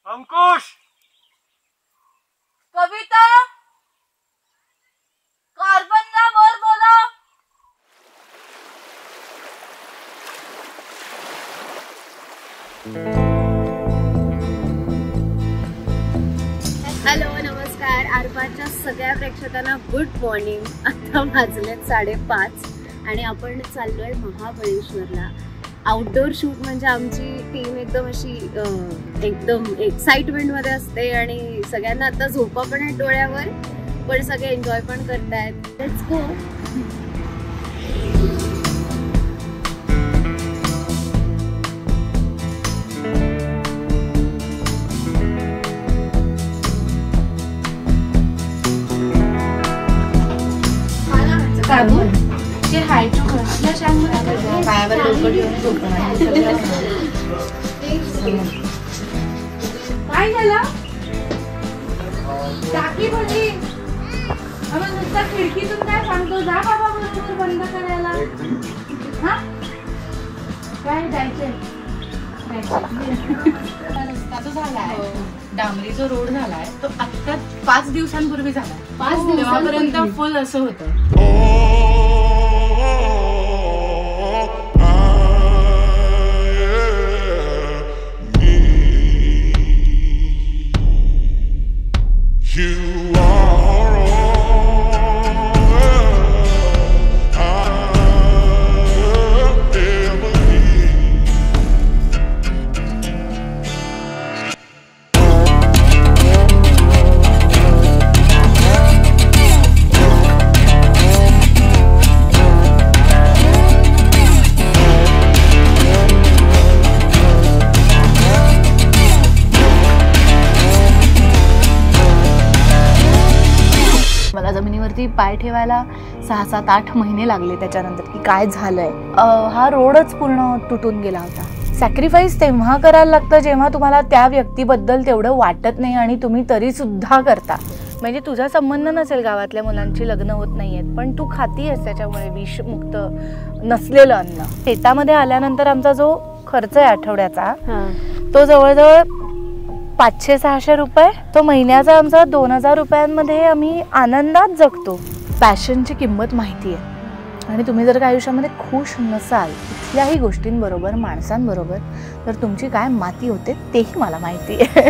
अंकुश, कविता, कार्बनला वर बोला. हॅलो, नमस्कार. आरपारच्या सगळ्या प्रेक्षकांना गुड मॉर्निंग. आता वाजलेत 5:30 आणि आपण चाललोय महाबळेश्वरला. आउटडोर शूट म्हणजे आमची टीम एकदम अशी एकदम एक्साइटमेंटमध्ये असते आणि सगळ्यांना आता झोपा पण आहेत डोळ्यावर, पण सगळे एन्जॉय पण करतायत. Let's go. काय झालं? टाकी भरली. अगं नुसता खिडकीतून काय सांगतो, जा बाबा बरोबर बंद करायला. हा काय जायचंय? रस्ता जो झालाय, डांबरी जो रोड झालाय तो आता 5 दिवसांपूर्वी झालाय. 5 दिवसापर्यंत फुल असं होतं. मला जमिनीवरती पाय ठेवायला 6, 7, 8 महिने लागले त्याच्यानंतर की काय झालंय. हा रोडच पूर्ण तुटून गेला होता. सॅक्रिफाईस तेव्हा करायला लागतं जेव्हा तुम्हाला त्या व्यक्तीबद्दल तेवढं वाटत नाही आणि तुम्ही तरी सुद्धा करता. म्हणजे तुझा संबंध नसेल, गावातल्या मुलांची लग्न होत नाहीयेत, पण तू खातीयेस त्याच्यामुळे विषमुक्त नसलेलं अन्न. शेतामध्ये आल्यानंतर आमचा जो खर्च आहे आठवड्याचा, तो जवळजवळ 500-600 रुपये. तो महिन्याचा आमचा 2000 रुपयांमध्ये आम्ही आनंदात जगतो. पॅशनची किंमत माहिती आहे आणि तुम्ही जर का आयुष्यामध्ये खुश नसाल कुठल्याही गोष्टींबरोबर, माणसांबरोबर, तर तुमची काय माती होते तेही मला माहिती आहे.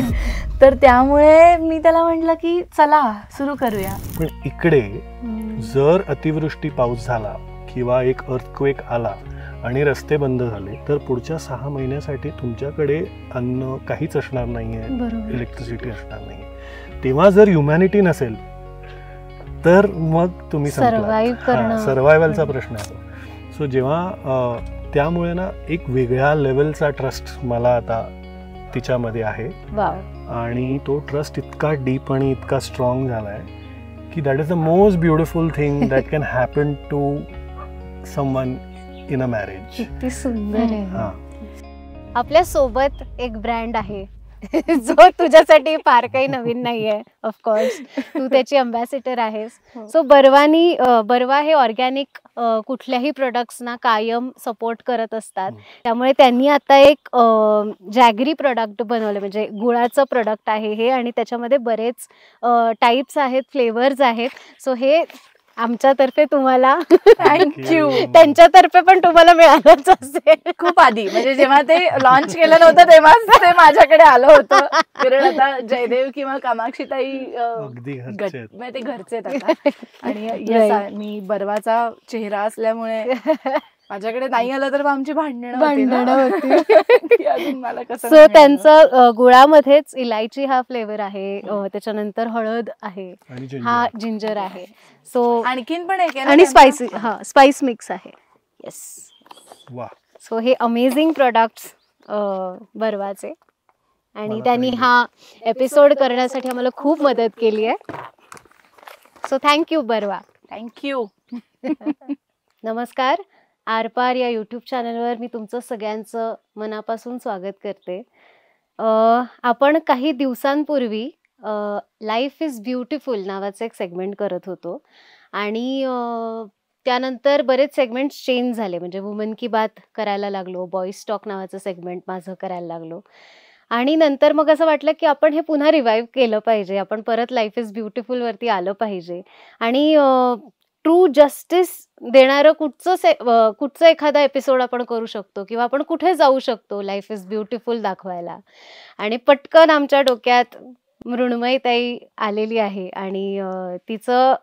तर त्यामुळे मी त्याला म्हटलं की चला सुरू करूया. पण इकडे जर अतिवृष्टी पाऊस झाला किंवा एक अर्थक्वेक आला आणि रस्ते बंद झाले तर पुढच्या 6 महिन्यासाठी तुमच्याकडे अन्न काहीच असणार नाहीये, इलेक्ट्रिसिटी असणार नाहीये. तेव्हा जर ह्युमॅनिटी नसेल तर मग तुम्ही सर्व्हायव्हलचा प्रश्न आहे. सो जेव्हा त्यामुळे ना एक वेगळ्या लेवलचा ट्रस्ट मला आता तिच्यामध्ये आहे आणि तो ट्रस्ट इतका डीप आणि इतका स्ट्रॉंग झालाय की that is the most beautiful thing that can happen to someone in a marriage. किती सुंदर आहे. आपल्या सोबत एक ब्रँड आहे जो तुझ्यासाठी फार काही नवीन नाहीये. ऑफकोर्स तू त्याची अम्बॅसिडर आहेस. सो बर्वा हे ऑर्गॅनिक कुठल्याही प्रोडक्ट्सना कायम सपोर्ट करत असतात. त्यामुळे त्यांनी आता एक जॅगरी प्रोडक्ट बनवलं, म्हणजे गुळाचं प्रोडक्ट आहे हे, आणि त्याच्यामध्ये बरेच टाईप्स आहेत, फ्लेवर्स आहेत. सो हे आमच्यातर्फे तुम्हाला थँक्यू. त्यांच्यातर्फे पण तुम्हाला मिळालंच असेल. खूप आधी, म्हणजे जेव्हा ते लॉन्च केलं नव्हतं तेव्हाच ते माझ्याकडे आलं होतं. कारण आता जयदेव किंवा कामाक्षीताई ते घरचे आता. आणि मी बर्वाचा चेहरा असल्यामुळे माझ्याकडे नाही आलं तर आमची भांडणं होती. सो त्यांचा गुळामध्येच इलायची हा फ्लेवर आहे, त्याच्यानंतर हळद आहे, हा जिंजर आहे. सो आणखीन पण एक आणि स्पायसी, स्पाइस मिक्स आहे. येस. सो हे अमेझिंग प्रोडक्ट्स बर्वाचे, आणि त्यांनी हा एपिसोड करण्यासाठी आम्हाला खूप मदत केली आहे. So thank you Barva. थँक्यू. नमस्कार. आरपार या यूट्यूब चॅनलवर मी तुमचं सगळ्यांचं मनापासून स्वागत करते. आपण काही दिवसांपूर्वी लाईफ इज ब्युटिफुल नावाचं एक सेगमेंट करत होतो, आणि त्यानंतर बरेच सेगमेंट्स चेंज झाले. म्हणजे वुमन की बात करायला लागलो, बॉईज टॉक नावाचं सेगमेंट माझं करायला लागलो, आणि नंतर मग असं वाटलं की आपण हे पुन्हा रिवाईव्ह केलं पाहिजे, आपण परत लाईफ इज ब्युटिफुल वरती आलं पाहिजे. आणि ट्रू जस्टिस देणारं कुठचं एखादा एपिसोड आपण करू शकतो किंवा आपण कुठे जाऊ शकतो लाईफ इज ब्युटिफुल दाखवायला. आणि पटकन आमच्या डोक्यात मृण्मयीताई आलेली आहे आणि तिचं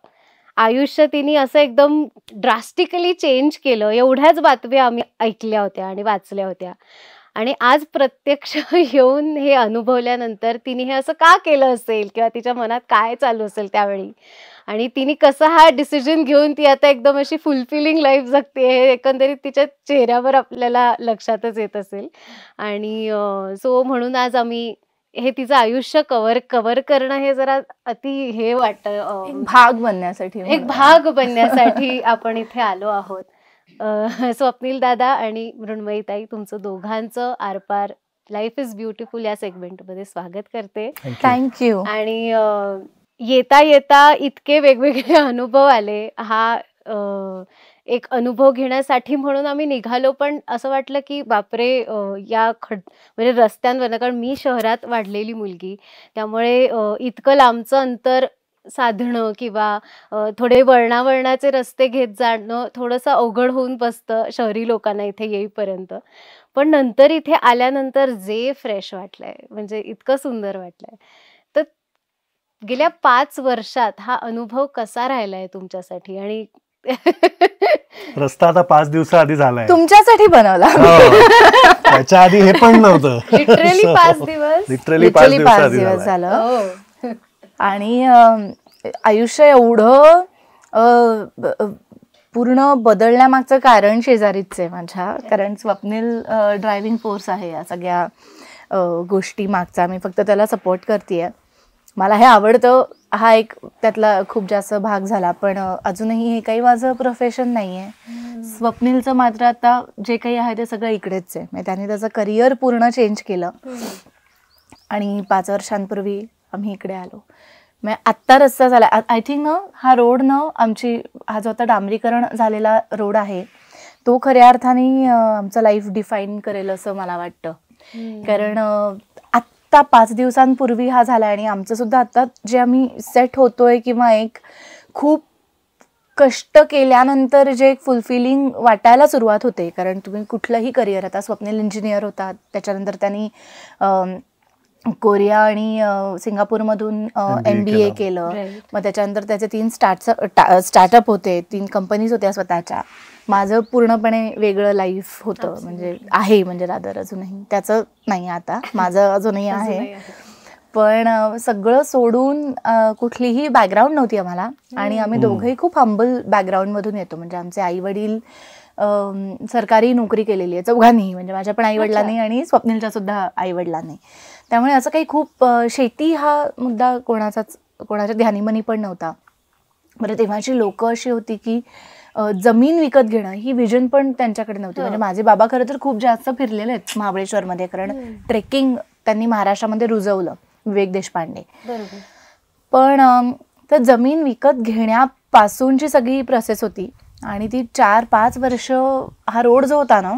आयुष्य तिने असं एकदम ड्रास्टिकली चेंज केलं. एवढ्याच बातम्या आम्ही ऐकल्या होत्या आणि वाचल्या होत्या आणि आज प्रत्यक्ष येऊन हे अनुभवल्यानंतर तिने हे असं का केलं असेल किंवा तिच्या मनात काय चालू असेल त्यावेळी आणि तिने कसा हा डिसिजन घेऊन ती आता एकदम अशी फुलफिलिंग लाईफ जगते हे एकंदरीत तिच्या चेहऱ्यावर आपल्याला लक्षातच येत असेल. आणि सो म्हणून आज आम्ही हे तिचं आयुष्य कव्हर करणं हे जरा अति हे वाटतं, भाग बनण्यासाठी एक भाग बनण्यासाठी आपण इथे आलो आहोत. स्वप्नील दादा आणि मृण्मयीताई तुमचं दोघांचं आरपार लाईफ इज ब्युटिफुल या सेगमेंटमध्ये स्वागत करते. थँक्यू. आणि येता येता इतके वेगवेगळे अनुभव आले. हा एक अनुभव घेण्यासाठी म्हणून आम्ही निघालो, पण असं वाटलं की बापरे या म्हणजे रस्त्यांवर, कारण मी शहरात वाढलेली मुलगी त्यामुळे इतकं लांबचं अंतर साधणं किंवा थोडे वळणावळणाचे रस्ते घेत जाणं थोडंसं अवघड होऊन बसतं शहरी लोकांना इथे येईपर्यंत. पण नंतर इथे आल्यानंतर जे फ्रेश वाटलंय म्हणजे इतकं सुंदर वाटलंय. तर गेल्या 5 वर्षात हा अनुभव कसा राहिलाय तुमच्यासाठी? आणि रस्ता आता 5 दिवसाआधी झालाय, तुमच्यासाठी बनवला. त्याच्या आधी हे पण नव्हतं. लिटरली 5 दिवस लिटरली 5 दिवस झालं. आणि आयुष्य एवढं पूर्ण बदलण्यामागचं कारण शेजारीच आहे माझ्या. कारण स्वप्नील ड्रायव्हिंग फोर्स आहे या सगळ्या गोष्टी मागचा. मी फक्त त्याला सपोर्ट करतेय. मला हे आवडतं, हा एक त्यातला खूप जास्त भाग झाला. पण अजूनही हे काही माझं प्रोफेशन नाही आहे. स्वप्नीलचं मात्र आता जे काही आहे ते सगळं इकडेच आहे. म्हणजे त्याने त्याचं करिअर पूर्ण चेंज केलं आणि 5 वर्षांपूर्वी आम्ही इकडे आलो. मग आत्ता रस्ता झाला. आय थिंक हा रोड हा जो आता डांबरीकरण झालेला रोड आहे तो खऱ्या अर्थाने आमचं लाईफ डिफाईन करेल असं मला वाटतं. कारण आत्ता 5 दिवसांपूर्वी हा झाला आणि आमचं सुद्धा आता जे आम्ही सेट होतोय किंवा एक खूप कष्ट केल्यानंतर जे एक फुलफिलिंग वाटायला सुरुवात होते. कारण तुम्ही कुठलंही करिअर, आता स्वप्नील इंजिनियर होता, त्याच्यानंतर त्यांनी कोरिया आणि सिंगापूरमधून MBA केलं. मग त्याच्यानंतर त्याचे 3 स्टार्टअप होते, 3 कंपनीज होत्या स्वतःच्या. माझं पूर्णपणे वेगळं लाईफ होतं, म्हणजे आहे, म्हणजे रादर अजूनही त्याचं नाही, आता माझं अजूनही आहे. पण सगळं सोडून कुठलीही बॅकग्राऊंड नव्हती आम्हाला आणि आम्ही दोघंही खूप हंबल बॅकग्राऊंडमधून येतो. म्हणजे आमचे आई वडील सरकारी नोकरी केलेली आहे चौघांनी, म्हणजे माझ्या पण आईवडिलांनी आणि स्वप्नीलच्या सुद्धा आईवडिलांनी. त्यामुळे असं काही खूप शेती हा मुद्दा कोणाच्या ध्यानीमनी पण नव्हता. बरं, तेव्हाची लोक अशी होती की जमीन विकत घेणं ही विजन पण त्यांच्याकडे नव्हती. म्हणजे माझे बाबा खरं तर खूप जास्त फिरलेले आहेत महाबळेश्वरमध्ये, कारण ट्रेकिंग त्यांनी महाराष्ट्रामध्ये रुजवलं, विवेक देशपांडे. पण तर जमीन विकत घेण्यापासूनची सगळी प्रोसेस होती आणि ती 4-5 वर्ष हा रोड जो होता ना,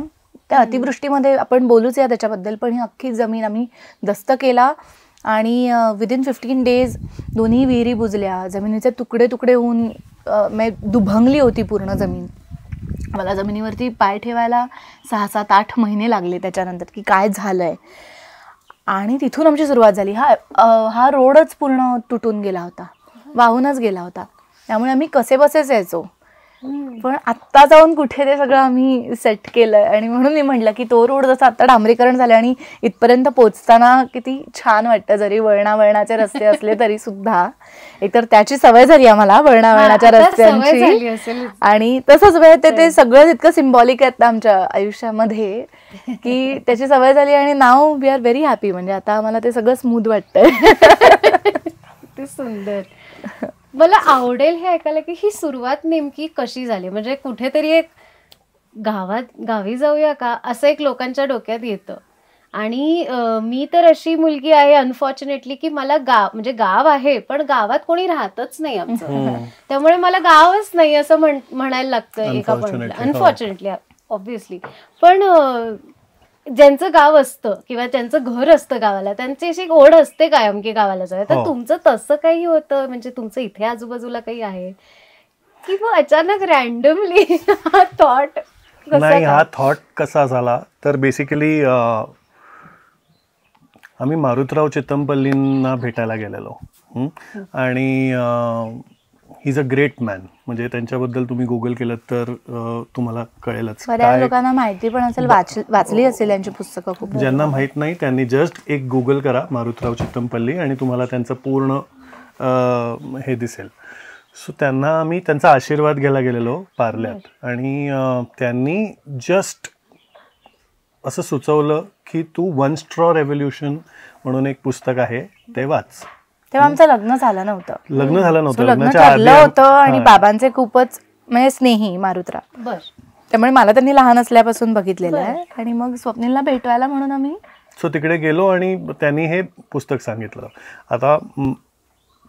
त्या अतिवृष्टीमध्ये आपण बोलूच या त्याच्याबद्दल, पण ही अख्खी जमीन आम्ही दस्त केला आणि विदिन 15 days दोन्ही विहिरी बुजल्या, जमिनीचे तुकडे तुकडे होऊन दुभंगली होती पूर्ण जमीन. मला जमिनीवरती पाय ठेवायला 6-7-8 महिने लागले त्याच्यानंतर की काय झालंय. आणि तिथून आमची सुरुवात झाली. हा रोडच पूर्ण तुटून गेला होता, वाहूनच गेला होता. त्यामुळे आम्ही कसे बसेच यायचो. पण आत्ता जाऊन कुठे ते सगळं आम्ही सेट केलंय. आणि म्हणून मी म्हटलं की तो रोड जसं आता डांबरीकरण झालं आणि इथपर्यंत पोचताना किती छान वाटतं, जरी वळणावळणाचे रस्ते असले तरी सुद्धा. एकतर त्याची सवय झाली आम्हाला वळणावळणाच्या रस्त्यांची, आणि तसंच वेळ ते सगळं इतकं सिम्बॉलिक आहे आमच्या आयुष्यामध्ये की त्याची सवय झाली आणि now we R very happy. म्हणजे आता आम्हाला ते सगळं स्मूथ वाटतंय. ते सुंदर. मला आवडेल हे ऐकायला की ही सुरुवात नेमकी कशी झाली. म्हणजे कुठेतरी एक गावी जाऊया का असं एक लोकांच्या डोक्यात येतं. आणि मी तर अशी मुलगी आहे अनफॉर्च्युनेटली की मला म्हणजे गाव आहे पण गावात कोणी राहतच नाही आमचं. त्यामुळे मला गावच नाही असं म्हणायला लागतं एका पॉइंटला, अनफॉर्च्युनेटली ऑब्व्हियसली. पण ज्यांचं गाव असतं किंवा ज्यांचं घर असतं गावाला, त्यांची अशी एक ओढ असते कायम की गावाला जाऊया. तर तुमचं तसं काही होतं, म्हणजे तुमचं इथे आजूबाजूला काही आहे की मग अचानक रॅन्डमली हा थॉट? नाही, हा थॉट कसा झाला तर बेसिकली आम्ही मारुतराव चितमपल्लींना भेटायला गेलेलो आणि he is a great man. म्हणजे त्यांच्याबद्दल तुम्ही गुगल केलं तर तुम्हाला कळेलच. बऱ्याच लोकांना माहिती पण असेल, वाचली असेल यांची पुस्तकं खूप. ज्यांना माहित नाही त्यांनी जस्ट एक गुगल करा मारुतराव चितमपल्ली आणि तुम्हाला त्यांचं पूर्ण हे दिसेल. सो त्यांना आम्ही त्यांचा आशीर्वाद घ्यायला गेलेलो पार्ल्यात आणि त्यांनी जस्ट असं सुचवलं की तू वन स्ट्रॉ रेव्होल्युशन म्हणून एक पुस्तक आहे ते वाच. तेव्हा आमचं लग्न झालं नव्हतं. लग्न झालं नव्हतं, लग्न लग्नाच्या आधी ठरलं होतं आणि बाबांचे खूपच म्हणजे स्नेही मारुतराव, त्यामुळे मला त्यांनी लहान असल्यापासून बघितलेलं आहे. आणि मग स्वप्नीलला भेटवायला म्हणून आम्ही तिकडे गेलो आणि त्यांनी हे पुस्तक सांगितलं. आता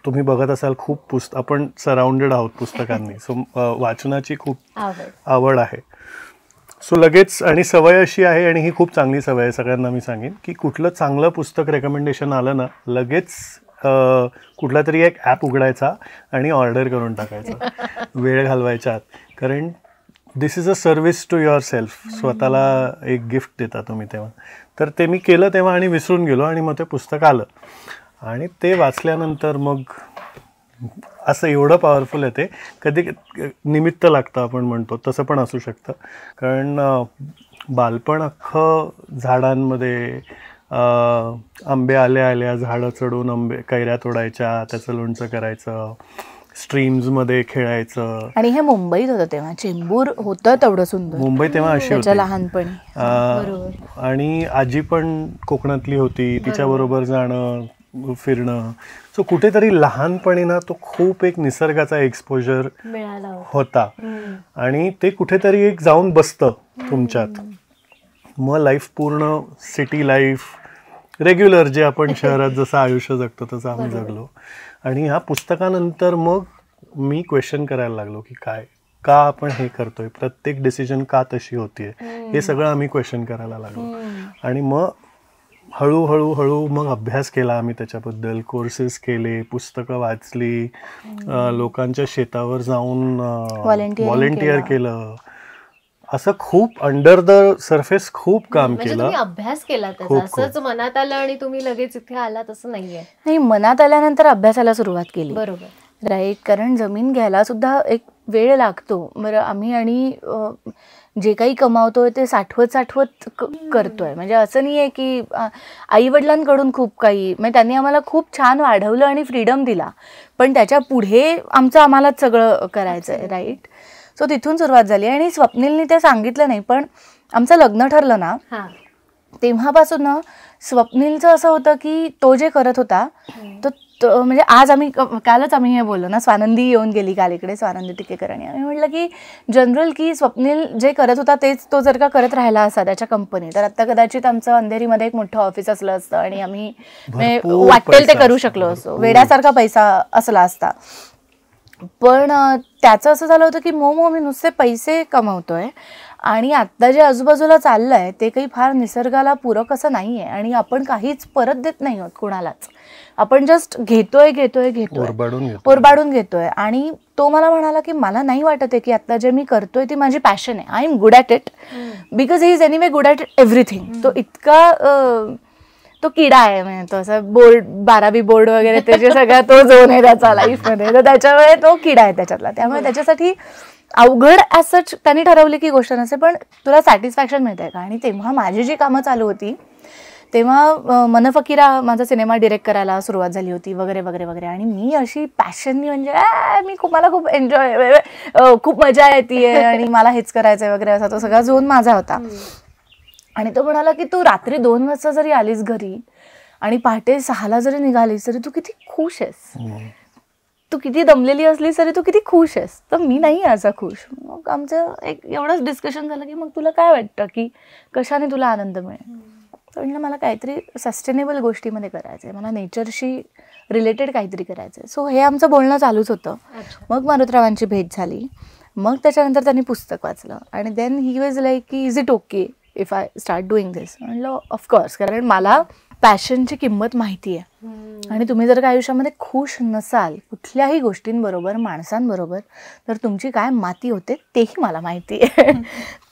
तुम्ही बघत असाल खूप आपण सराउंडेड आहोत पुस्तकांनी. सो वाचनाची खूप आवड आहे. सो लगेच, आणि सवय अशी आहे आणि ही खूप चांगली सवय आहे, सगळ्यांना मी सांगेन की कुठलं चांगलं पुस्तक रेकमेंडेशन आलं ना लगेच कुठला तरी एक ॲप उघडायचा आणि ऑर्डर करून टाकायचा वेळ घालवायच्या आत. कारण this is a service to yourself. स्वतःला एक गिफ्ट देता तुम्ही तेव्हा. तर ते मी केलं तेव्हा आणि विसरून गेलो आणि मग ते पुस्तक आलं आणि ते वाचल्यानंतर मग असं एवढं पॉवरफुल आहे ते. कधी निमित्त लागतं आपण म्हणतो तसं पण असू शकतं. कारण बालपण अख्खं झाडांमध्ये, आंबे आल्या झाडं चढून कैऱ्या तोडायच्या, त्याचं लोणचं करायचं, स्ट्रीम्समध्ये खेळायचं. आणि हे मुंबईत होतं तेव्हा, चेंबूर होतं तेवढं सुंदर. मुंबई तेव्हा अशी होती लहानपणी. आणि आजी पण कोकणातली होती, तिच्याबरोबर जाणं फिरणं. सो कुठेतरी लहानपणी ना तो खूप एक निसर्गाचा एक्सपोजर होता आणि ते कुठेतरी एक जाऊन बसतं तुमच्यात. मग लाईफ पूर्ण सिटी लाईफ रेग्युलर जे आपण शहरात जसं आयुष्य जगतो तसं आम्ही जगलो. आणि ह्या पुस्तकानंतर मग मी क्वेश्चन करायला लागलो की का आपण हे करतोय, प्रत्येक डिसिजन का तशी होतीये, हे सगळं आम्ही क्वेश्चन करायला लागलो. आणि मग हळूहळू मग अभ्यास केला आम्ही त्याच्याबद्दल, कोर्सेस केले, पुस्तकं वाचली, लोकांच्या शेतावर जाऊन व्हॉलेंटियर केलं. असं खूप अंडर द सरफेस खूप काम केलं. अभ्यास केला त्याचा, असंच मनात आलं आणि तुम्ही लगेच इथे आला तसं नाहीये. नाही, मनात आल्यानंतर अभ्यासाला सुरुवात केली. बरोबर, राईट. कारण जमीन घ्यायला सुद्धा एक वेळ लागतो. बरं, आम्ही आणि जे काही कमावतोय ते साठवत करतोय. म्हणजे असं नाही आहे की आई वडिलांकडून खूप काही, म्हणजे त्यांनी आम्हाला खूप छान वाढवलं आणि फ्रीडम दिला, पण त्याच्या पुढे आम्हालाच सगळं करायचं आहे. राईट. सो तिथून सुरुवात झाली. आणि स्वप्नीलनी ते सांगितलं नाही, पण आमचं लग्न ठरलं ना तेव्हापासून ना स्वप्नीलचं असं होतं की तो जे करत होता तो म्हणजे आज कालच आम्ही हे बोललो ना, स्वानंदी येऊन गेली काल इकडे, स्वानंदी टिकेकर, आणि आम्ही म्हटलं की जनरल की स्वप्नील जे करत होता तेच तो जर का करत राहिला असा त्याच्या कंपनी, तर आता कदाचित आमचं अंधेरीमध्ये एक मोठं ऑफिस असलं असतं आणि आम्ही वाटेल ते करू शकलो असतो, वेड्यासारखा पैसा असला असता. पण त्याचं असं झालं होतं की मी नुसते पैसे कमवतोय आणि आत्ता जे आजूबाजूला चाललं आहे ते काही फार निसर्गाला पूरक असं नाही आहे आणि आपण काहीच परत देत नाही आहोत कोणालाच. आपण जस्ट घेतोय ओरबाडून घेतोय. आणि तो मला म्हणाला की मला नाही वाटत आहे की आता जे मी करतोय ती माझी पॅशन आहे. I am good at it because he is anyway good at everything. तो इतका तो किडा आहे, म्हणजे तो असं बोर्ड 12वी बोर्ड वगैरे त्याचे सगळा तो झोन आहे त्याचा लाईफमध्ये, तर त्याच्यामुळे तो किडा आहे त्याच्यातला. त्यामुळे त्याच्यासाठी अवघड ॲज सच त्यांनी ठरवली की गोष्ट नसते, पण तुला सॅटिस्फॅक्शन मिळतंय का. आणि तेव्हा माझी जी कामं चालू होती तेव्हा मनफकिरा माझा सिनेमा डिरेक्ट करायला सुरुवात झाली होती वगैरे वगैरे वगैरे. आणि मी अशी पॅशननी म्हणजे मला खूप एन्जॉय, खूप मजा येते आणि मला हेच करायचं आहे वगैरे, असा तो सगळा झोन माझा होता. आणि तो म्हणाला की तू रात्री 2 वाजता जरी आलीस घरी आणि पहाटे 6ला जरी निघालीस तरी तू किती खुश आहेस, तू किती दमलेली असलीस तरी तू किती खुश आहेस. तर मी नाही असा खुश. मग आमचं एक एवढंच डिस्कशन झालं की मग तुला काय वाटतं की कशाने तुला आनंद मिळेल. तर म्हणलं मला काहीतरी सस्टेनेबल गोष्टीमध्ये करायचं आहे, मला नेचरशी रिलेटेड काहीतरी करायचं आहे. सो हे आमचं बोलणं चालूच होतं. मग मारुतरावांची भेट झाली. मग त्याच्यानंतर त्यांनी पुस्तक वाचलं आणि देन ही वॉज लाईक की is it okay if I start doing this. म्हणलं ऑफकोर्स, कारण मला पॅशनची किंमत माहिती आहे. आणि तुम्ही जर का आयुष्यामध्ये खुश नसाल कुठल्याही गोष्टींबरोबर, माणसांबरोबर, तर तुमची काय माती होते तेही मला माहिती आहे.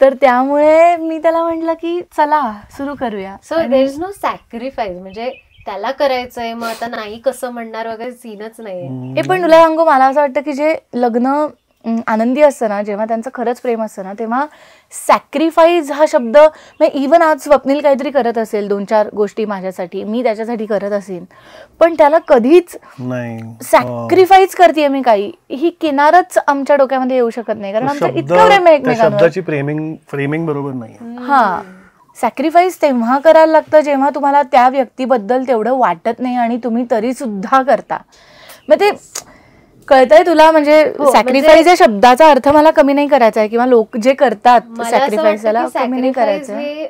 तर त्यामुळे मी त्याला म्हटलं की चला सुरू करूया. So there is no sacrifice, म्हणजे त्याला करायचंय मग आता नाही कसं म्हणणार वगैरे सीनच नाहीये. हे पण तुला सांगू, मला असं वाटतं की जे लग्न आनंदी असतं ना, जेव्हा त्यांचं खरंच प्रेम असतं ना, तेव्हा सॅक्रिफाईस हा शब्द, इव्हन आज स्वप्नील काहीतरी करत असेल 2-4 गोष्टी माझ्यासाठी, मी त्याच्यासाठी करत असेल, पण त्याला कधीच सॅक्रिफाईस करते मी काही, ही किनारच आमच्या डोक्यामध्ये येऊ शकत नाही, कारण आमचं इतकं प्रेम आहे एकमेकांवर. शब्दाची फ्रेमिंग बरोबर नाही. हा, सॅक्रिफाईस तेव्हा करायला लागतं जेव्हा तुम्हाला त्या व्यक्तीबद्दल तेवढं वाटत नाही आणि तुम्ही तरी सुद्धा करता. मग ते कळतंय तुला, म्हणजे सॅक्रिफाईस या शब्दाचा अर्थ मला कमी नाही करायचा आहे, किंवा लोक जे करतात सॅक्रिफाईस त्याला कमी नाही करायचं. हे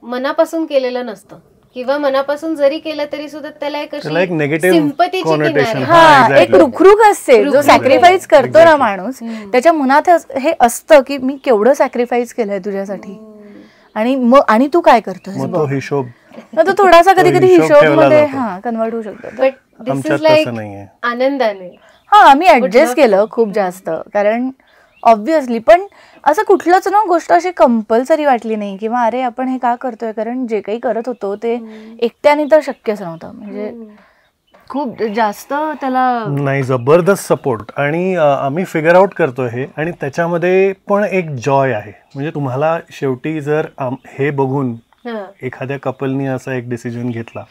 मनापासून केलेलं नसतं, किंवा मनापासून जरी केलं तरी सुद्धा त्याला एक सिंपतीची किनार, हा एक रुखरुख असते. जो सॅक्रिफाईस करतो ना माणूस, त्याच्या मनात हे असतं की मी केवढं सॅक्रिफाईस केलंय तुझ्यासाठी, आणि तू काय करतोय. तो हिशोब तो थोडासा कधी कधी हिशोब मध्ये कन्वर्ट होऊ शकतो. बट दिस इज लाईक आनंदाने. हा, आम्ही ऍडजस्ट केलं खूप जास्त, कारण ऑब्व्हियसली, पण असं कुठलंच ना गोष्ट अशी कंपल्सरी वाटली नाही किंवा अरे आपण हे का करतोय, कारण जे काही करत होतो ते एकट्याने तर शक्यच नव्हतं. म्हणजे खूप जास्त त्याला नाही, जबरदस्त सपोर्ट, आणि आम्ही फिगर आउट करतोय हे, आणि त्याच्यामध्ये पण एक जॉय आहे. म्हणजे तुम्हाला शेवटी जर हे बघून एखाद्या कपलनी असा एक डिसिजन घेतला,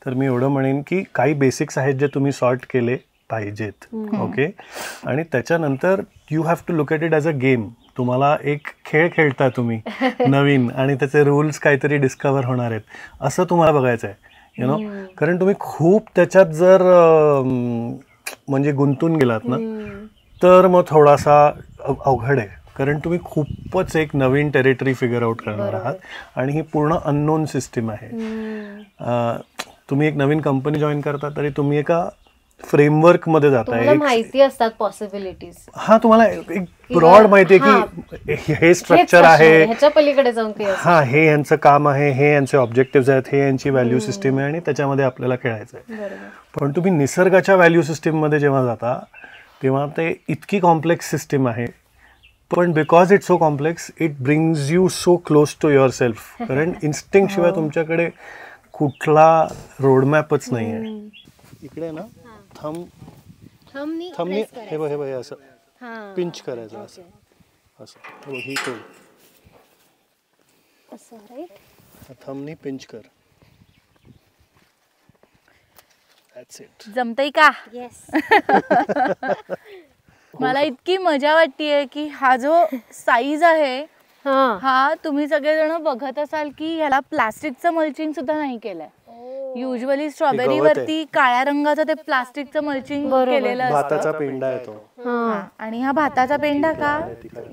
तर मी एवढं म्हणेन की काही बेसिक्स आहेत जे तुम्ही सॉर्ट केले पाहिजेत. ओके, आणि त्याच्यानंतर you have to look at it as a game. तुम्हाला एक खेळ खेळता तुम्ही नवीन, आणि त्याचे रूल्स काहीतरी डिस्कवर होणार आहेत असं तुम्हाला बघायचं आहे, यु नो. कारण तुम्ही खूप त्याच्यात जर म्हणजे गुंतून गेलात ना, तर मग थोडासा अवघड आहे, कारण तुम्ही खूपच एक नवीन टेरिटरी फिगर आउट करणार आहात, आणि ही पूर्ण अननोन सिस्टीम आहे. तुम्ही एक नवीन कंपनी जॉईन करता तरी तुम्ही एका फ्रेमवर्क मध्ये जाताय, माहिती असतात पॉसिबिलिटीज. हा, तुम्हाला एक ब्रॉड माहिती आहे की हे स्ट्रक्चर आहे, ह्याच्या पलीकडे जाऊन हा हे यांचं काम आहे, हे यांचे ऑब्जेक्टिव्ह आहेत, हे यांची व्हॅल्यू सिस्टीम आहे, आणि त्याच्यामध्ये आपल्याला खेळायचं आहे. पण तुम्ही निसर्गाच्या व्हॅल्यू सिस्टीम मध्ये जेव्हा जाता तेव्हा ते इतकी कॉम्प्लेक्स सिस्टीम आहे, पण because it's so complex it brings you so close to yourself. कारण इन्स्टिंक्ट शिवाय तुमच्याकडे कुठला रोडमॅपच नाही आहे. इकडे ना थंबनी हे बघ असं पिंच करायचं, असं असं ही थंबनी पिंच कर. That's it. जमतंय का? मला इतकी मजा वाटतेय की हा जो साईज आहे, हा तुम्ही सगळेजण बघत असाल की ह्याला प्लास्टिकचं मल्चिंग सुद्धा नाही केलंय. युजली स्ट्रॉबेरी वरती काळ्या रंगाचं ते प्लास्टिकचं मल्चिंग केलेलं असतं. भाताचा पेंडा येतो, आणि हा भाताचा पेंडा का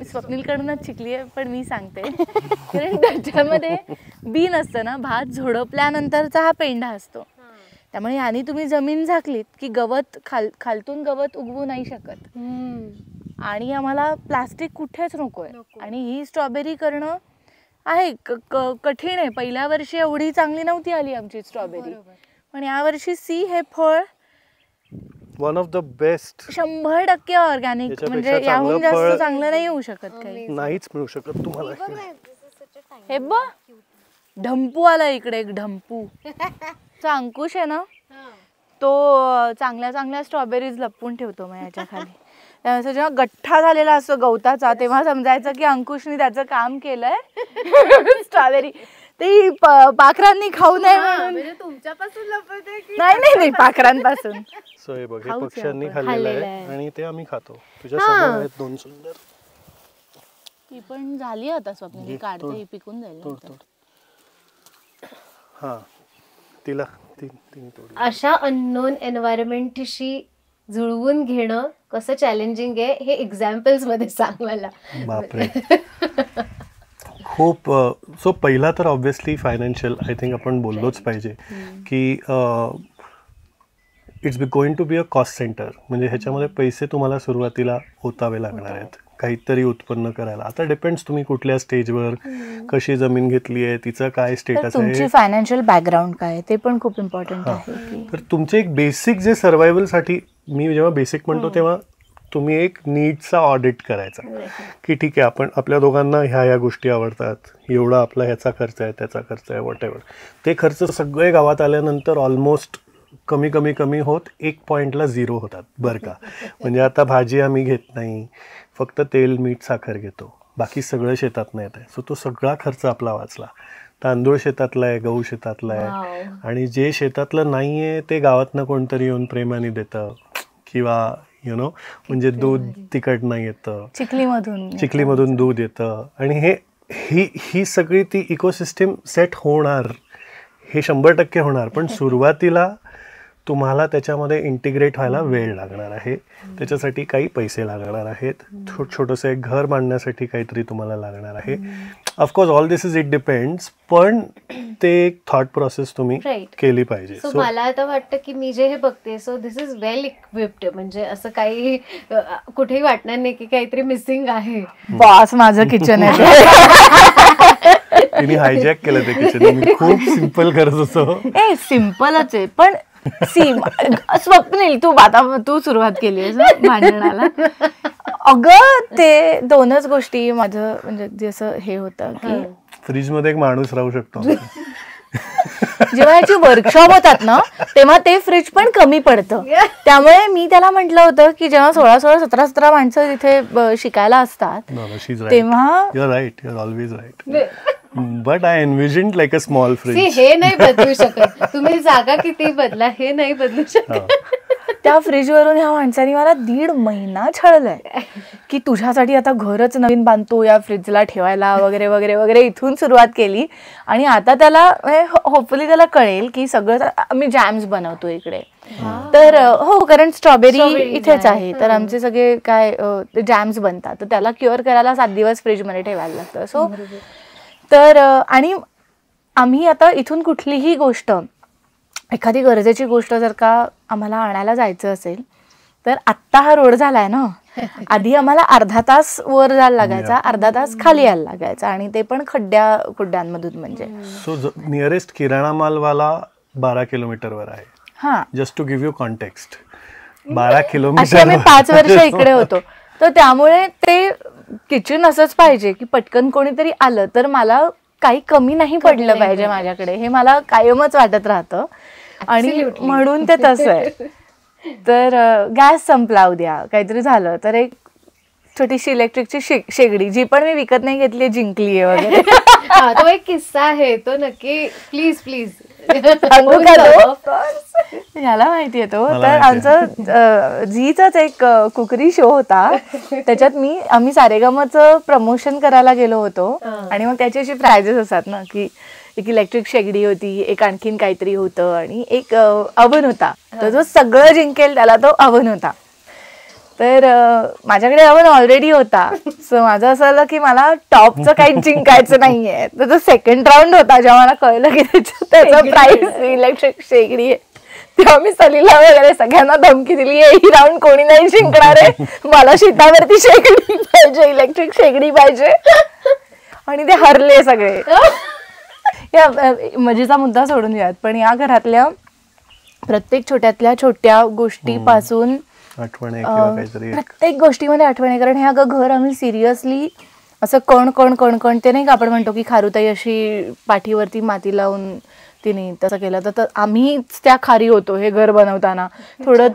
स्वप्नील कडूनच शिकलीये, पण मी सांगते कारण त्याच्यामध्ये बी नसतं ना, भात झोडपल्यानंतरचा हा पेंडा असतो. त्यामुळे ह्यानी तुम्ही जमीन झाकलीत की गवत खालतून गवत उगवू नाही शकत, आणि आम्हाला प्लास्टिक कुठेच नकोय. आणि ही स्ट्रॉबेरी करणं आहे कठीण आहे. पहिल्या वर्षी एवढी चांगली नव्हती आली आमची स्ट्रॉबेरी, पण यावर्षी सी हे फळ one of the best, 100% organic. म्हणजे याहून जास्त चांगलं नाही होऊ शकत, काही नाहीच मिळू शकत तुम्हाला. हे बघ, ढंपू आला इकडे, एक ढंपू. अंकुश आहे ना, तो चांगल्या चांगल्या स्ट्रॉबेरीज लपवून ठेवतो मग याच्या खाली. त्यामुळे जेव्हा गठ्ठा झालेला असतो गवताचा, तेव्हा समजायचं की अंकुशने त्याचं काम केलंय. स्ट्रॉबेरी ते पाखरांनी खाऊ नये म्हणून तुमच्यापासून लपवते की नाही, पाखरांपासून. सो हे बघ, हे पक्ष्यांनी खाल्लेलं आहे आणि ते आम्ही खातो. तुझ्या समोर आहेत 2 सुंदर. ती पण झाली आता स्वप्न काढते, पिकून जाईल. हा, तिला अशा अननोन एन्व्हायरमेंटशी जुळवून घेणं कसं चॅलेंजिंग आहे हे एक्झाम्पल्स मध्ये सांग मला. बापरे, खूप. सो पहिला तर ऑब्व्हियसली फायनान्शियल, आय थिंक आपण बोललोच पाहिजे की it's going to be a cost centre. म्हणजे ह्याच्यामध्ये पैसे तुम्हाला सुरुवातीला ओतावे लागणार आहेत. काहीतरी उत्पन्न करायला. आता डिपेंड्स तुम्ही कुठल्या स्टेजवर, कशी जमीन घेतली आहे, तिचं काय स्टेटस तुमची आहे, फायनान्शियल बॅकग्राऊंड काय ते पण खूप इम्पॉर्टंट आहे. तर तुमचे एक बेसिक जे सर्व्हायवलसाठी, मी जेव्हा बेसिक म्हणतो तेव्हा तुम्ही एक नीडचा ऑडिट करायचा की ठीक आहे, आपण आपल्या दोघांना ह्या गोष्टी आवडतात, एवढा आपला ह्याचा खर्च आहे, त्याचा खर्च आहे, वॉट एव्हर. ते खर्च सगळे गावात आल्यानंतर ऑलमोस्ट कमी कमी कमी होत एक पॉईंटला 0 होतात बरं का. म्हणजे आता भाजी आम्ही घेत नाही, फक्त तेल, मीठ, साखर घेतो, बाकी सगळं शेतात येत आहे. सो तो सगळा खर्च आपला वाचला. तांदूळ शेतातला आहे, गहू शेतातला आहे, आणि जे शेतातलं नाही आहे ते गावातनं कोणतरी येऊन प्रेमाने देतं, किंवा म्हणजे दूध तिखट येतं, चिखलीमधून दूध येतं. आणि ही सगळी ती इकोसिस्टीम सेट होणार, हे 100% होणार. पण सुरुवातीला तुम्हाला त्याच्यामध्ये इंटिग्रेट व्हायला वेळ लागणार आहे, त्याच्यासाठी काही पैसे लागणार आहेत, छोटंसं एक घर बांधण्यासाठी काहीतरी तुम्हाला लागणार आहे. Of course all this is it depends, पण ते एक थॉट प्रोसेस तुम्ही केली पाहिजे. सो मला आता वाटतं की मी जे हे बघते, so this is well equipped, म्हणजे असं काही कुठेही वाटणार नाही की काहीतरी मिसिंग आहे. बॉस माझं किचन आहे. तिने हायजॅक केलं ते किचन. मी खूप सिम्पल करत होतो. सिम्पलच आहे, पण स्वप्नील तू सुरुवात केली भांडणाला. अगं ते 2च गोष्टी माझं म्हणजे जसं हे होतं की फ्रीज मध्ये एक माणूस राहू शकतो. जेव्हा याची वर्कशॉप होतात ना तेव्हा ते फ्रीज पण कमी पडतं. त्यामुळे मी त्याला म्हटलं होतं की जेव्हा 16, 17 माणसं तिथे शिकायला असतात तेव्हा You're right, you're always right. But I envisioned like a small fridge. हे नाही बदलू शकत, तुम्ही जागा किती बदला हे नाही बदलू शकत. त्या फ्रीजवरून ह्या माणसाने मला 1.5 महिना छळलंय की तुझ्यासाठी आता घरच नवीन बांधतो या फ्रीजला ठेवायला वगैरे वगैरे वगैरे. इथून सुरुवात केली आणि आता त्याला होपफुली त्याला कळेल की सगळं. मी जॅम्स बनवतो इकडे, तर हो, कारण स्ट्रॉबेरी इथेच आहे, तर आमचे सगळे काय जॅम्स बनतात, तर त्याला क्युअर करायला 7 दिवस फ्रीजमध्ये ठेवायला लागतं. सो तर आणि आम्ही आता इथून कुठलीही गोष्ट, एखादी गरजेची गोष्ट जर का आम्हाला आणायला जायचं असेल तर आत्ता हा रोड झालाय ना, आधी आम्हाला अर्धा तास वर जायला लागायचा, अर्धा तास खाली यायला लागायचा, आणि ते पण खड्ड्यांमधून. म्हणजे सो नियरेस्ट किराणा मालवाला 12 किलोमीटरवर आहे. हा, just to give you context, 12 kilometre. असे आम्ही 5 वर्ष इकडे होतो, तर त्यामुळे ते किचन असंच पाहिजे की पटकन कोणीतरी आलं तर मला काही कमी नाही पडलं पाहिजे माझ्याकडे, हे मला कायमच वाटत राहतं. आणि म्हणून ते तसं आहे. तर गॅस संपला, उद्या काहीतरी झालं तर एक छोटीशी इलेक्ट्रिकची शेगडी, जी पण मी विकत नाही घेतली, जिंकली आहे वगैरे. तो एक किस्सा आहे, तो नक्की प्लीज सांगू का तो? याला माहिती आहे तो. तर आमचं झीचाच एक कुकरी शो होता, त्याच्यात आम्ही सारेगामाचं प्रमोशन करायला गेलो होतो, आणि मग त्याची अशी प्राइजेस असतात ना की एक इलेक्ट्रिक शेगडी होती, एक आणखीन काहीतरी होतं, आणि एक अवन होता. तर जो सगळं जिंकेल त्याला तो अवन होता. तर माझ्याकडे अवन ऑलरेडी होता, सो माझं असं आलं की मला टॉपचं काही जिंकायचं नाहीये. तर तो सेकंड राऊंड होता, जेव्हा मला कळलं की त्याचं प्राइस इलेक्ट्रिक शेगडी आहे, तेव्हा मी सलीला वगैरे सगळ्यांना धमकी दिली, ही राऊंड कोणी नाही जिंकणार आहे, मला शेतावरती शेगडी पाहिजे, इलेक्ट्रिक शेगडी पाहिजे. आणि ते हरले सगळे. या मजेचा मुद्दा सोडून द्यात, पण या घरातल्या प्रत्येक छोट्या गोष्टीपासून प्रत्येक गोष्टीमध्ये आठवणी. कारण हे अगं घर आम्ही सिरियसली असं कण ते नाही का आपण म्हणतो की खारुताई अशी पाठीवरती माती लावून तिने तसं केलं, तर आम्हीच त्या खारी होतो हे घर बनवताना. थोडं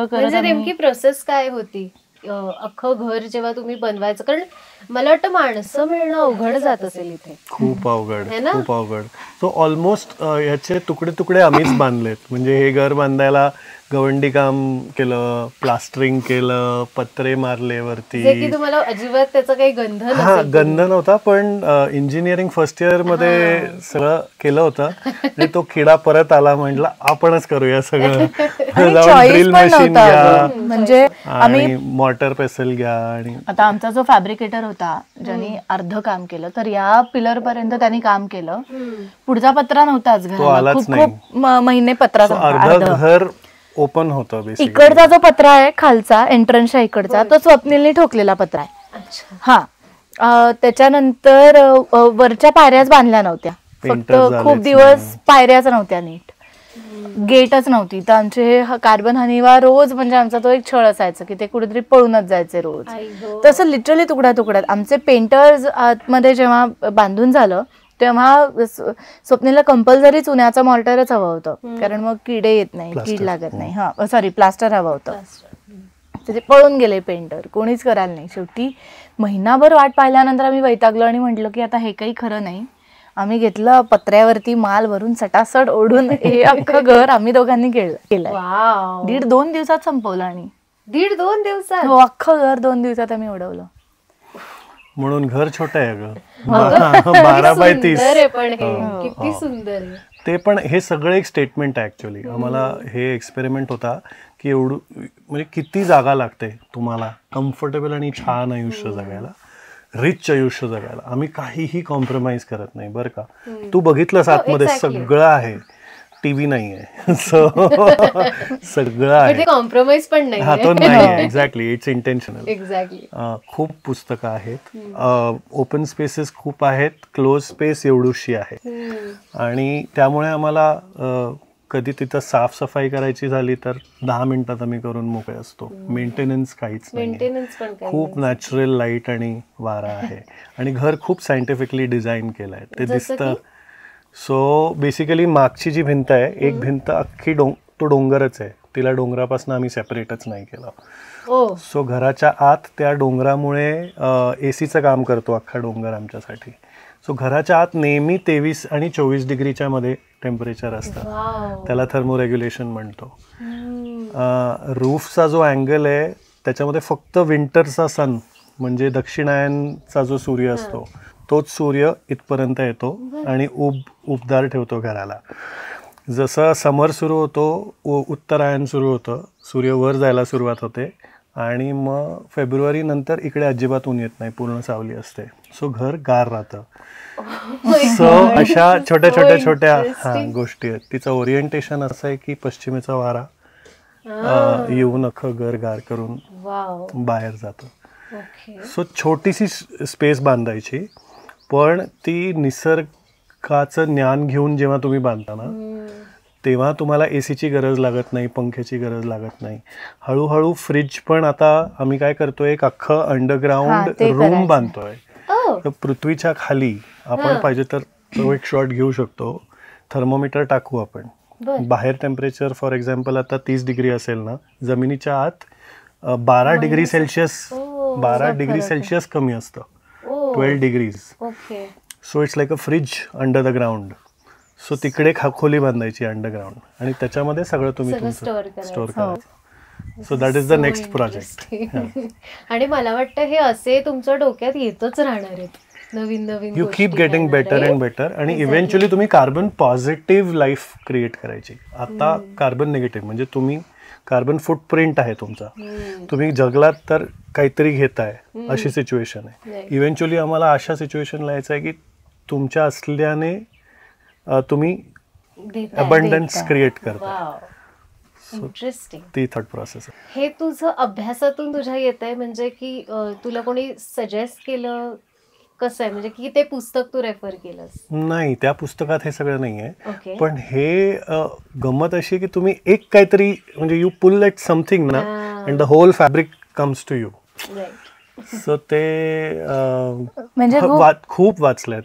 करत. नेमकी प्रोसेस काय होती अख्खं घर जेव्हा तुम्ही बनवायचं? कारण मला वाटतं माणसं मिळणं अवघड जात असेल इथे. खूप अवघड. सो ऑलमोस्ट ह्याचे तुकडे आम्हीच बांधलेत. म्हणजे हे घर बांधायला गवंडी काम केलं, प्लास्टरिंग केलं, पत्रे मारले वरती. तुम्हाला अजिबात त्याचा काही गंध नव्हता, पण इंजिनिअरिंग फर्स्ट इयर मध्ये सगळं केलं होतं. आणि तो किडा परत आला, म्हटलं आपणच करूया सगळं. ड्रिल मशीन घ्या, म्हणजे आणि मॉर्टर पेसल घ्या. आणि आता आमचा जो फॅब्रिकेटर होता ज्यांनी अर्ध काम केलं, तर या पिलर पर्यंत त्यांनी काम केलं. पुढचा पत्रा नव्हताच घराला, खूप महिने पत्रा. अर्ध घर ओपन होतं बेसिकली. इकडचा जो पत्रा आहे खालचा एंट्रन्सच्या इकडचा तो स्वप्नीलने ठोकलेला पत्रा आहे. हा त्याच्यानंतर वरच्या पायऱ्याच बांधल्या नव्हत्या, फक्त खूप दिवस पायऱ्याच नव्हत्या, नीट गेटच नव्हती. तर आमचे कार्बन हनीवा रोज म्हणजे आमचा तो एक छळ असायचा की ते कुठेतरी पळूनच जायचे रोज. तसं लिटरली तुकड्या तुकड्यात. आमचे पेंटर्स आतमध्ये जेव्हा बांधून झालं तेव्हा स्वप्नीला कंपल्सरी चुन्याचं मॉर्टरच हवं होतं, कारण मग किडे येत नाही, कीड लागत नाही. हा सॉरी प्लास्टर हवं होतं. ते पळून गेले पेंटर, कोणीच करायला नाही. शेवटी महिनाभर वाट पाहिल्यानंतर आम्ही वैतागलो आणि म्हटलं की आता हे काही खरं नाही. आम्ही घेतलं पत्र्यावरती माल भरून सटासट ओढून हे अख्खं घर आम्ही दोघांनी केलं. 1.5-2 दिवसात संपवलं. आणि 1.5-2 दिवसात हो, अख्खं घर 2 दिवसात आम्ही उडवलं. म्हणून घर छोटं आहे ग, 12x30. पण हे किती सुंदर आहे ते. पण हे सगळं एक स्टेटमेंट आहे ऍक्च्युअली. आम्हाला हे एक्सपेरिमेंट होता की एवढं म्हणजे किती जागा लागते तुम्हाला कम्फर्टेबल आणि छान आयुष्य जगायला, रिच आयुष्य जगायला. आम्ही काहीही कॉम्प्रोमाइज करत नाही बरं का. तू बघितलंस आतमध्ये सगळं आहे, टीव्ही नाहीये, सगळं आहे, कॉम्प्रोमाइज पण नाही. हा तो नाही. Exactly, it's intentional. एक्झॅक्टली. खूप पुस्तकं आहेत, ओपन स्पेसेस खूप आहेत, क्लोज स्पेस एवढीशी आहे. आणि त्यामुळे आम्हाला कधी तिथं साफसफाई करायची झाली तर 10 मिनिटात आम्ही करून मोकळे असतो. मेंटेनन्स काहीच नाही, खूप नॅचरल लाईट आणि वारा आहे. आणि घर खूप सायंटिफिकली डिझाईन केलं आहे, ते दिसतं. सो बेसिकली मागची जी भिंत आहे, एक भिंत अख्खी तो डोंगरच आहे, तिला डोंगरापासून आम्ही सेपरेटच नाही केलं. सो घराच्या आत त्या डोंगरामुळे एसीचं काम करतो अख्खा डोंगर आमच्यासाठी. सो घराच्या आत नेहमी 23 आणि 24 डिग्रीच्या मध्ये टेम्परेचर असतं, त्याला थर्मोरेग्युलेशन म्हणतो. रूफचा जो अँगल आहे त्याच्यामध्ये फक्त विंटरचा सन म्हणजे दक्षिणायनचा जो सूर्य असतो तोच सूर्य इथपर्यंत येतो आणि उबदार ठेवतो घराला. जसं समर सुरू होतो, उत्तरायण सुरू होतं, सूर्य वर जायला सुरुवात होते आणि मग फेब्रुवारी नंतर इकडे अजिबात ऊन येत नाही, पूर्ण सावली असते. सो घर गार राहतं. सो अशा छोट्या छोट्या गोष्टी आहेत. तिचं ओरिएंटेशन असं आहे की पश्चिमेचा वारा येऊन अख्खं घर गार करून बाहेर जातं. सो छोटीशी स्पेस बांधायची, पण ती निसर्गाचं ज्ञान घेऊन जेव्हा तुम्ही बांधता ना तेव्हा तुम्हाला एसीची गरज लागत नाही, पंख्याची गरज लागत नाही. हळूहळू फ्रीज पण आता आम्ही काय करतोय, एक अख्खं अंडरग्राउंड रूम बांधतोय. तर पृथ्वीच्या खाली आपण पाहिजे तर तो एक शॉट घेऊ शकतो. थर्मोमीटर टाकू आपण, बाहेर टेम्परेचर फॉर एक्झाम्पल आता 30 डिग्री असेल ना, जमिनीच्या आत 12 डिग्री सेल्सिअस कमी असतं, 12 degrees. So it's like a fridge under the ground. So तिकडे खोली बांधायची अंडरग्राउंड आणि त्याच्यामध्ये सगळं तुम्ही तुमचं स्टोअर करायचं. So that is the next project. आणि मला वाटतं हे असे तुमच्या डोक्यात येतच राहणार आहेत, नवीन नवीन. You keep getting better and better आणि इव्हेंच्युअली तुम्ही कार्बन पॉझिटिव्ह लाईफ क्रिएट करायची. आता कार्बन निगेटिव्ह म्हणजे तुम्ही कार्बन फुटप्रिंट आहे तुमचा, तुम्ही जगलात तर काहीतरी घेताय अशी सिच्युएशन आहे. इव्हेंच्युअली आम्हाला अशा सिच्युएशनला यायचं आहे की तुमच्या असल्याने तुम्ही अबंडन्स क्रिएट करता. इंटरेस्टिंग. ती थॉट प्रोसेस. हे तुझं अभ्यासातून तुझ्या येत आहे म्हणजे की तुला कोणी सजेस्ट केलं, कसं आहे म्हणजे की ते पुस्तक तू रेफर केलंस? नाही, त्या पुस्तकात हे सगळं नाहीये. पण हे गंमत अशी की तुम्ही एक काहीतरी म्हणजे यू पुल एट समथिंग ना and the whole fabric comes to you. So ते म्हणजे खूप वाचलंय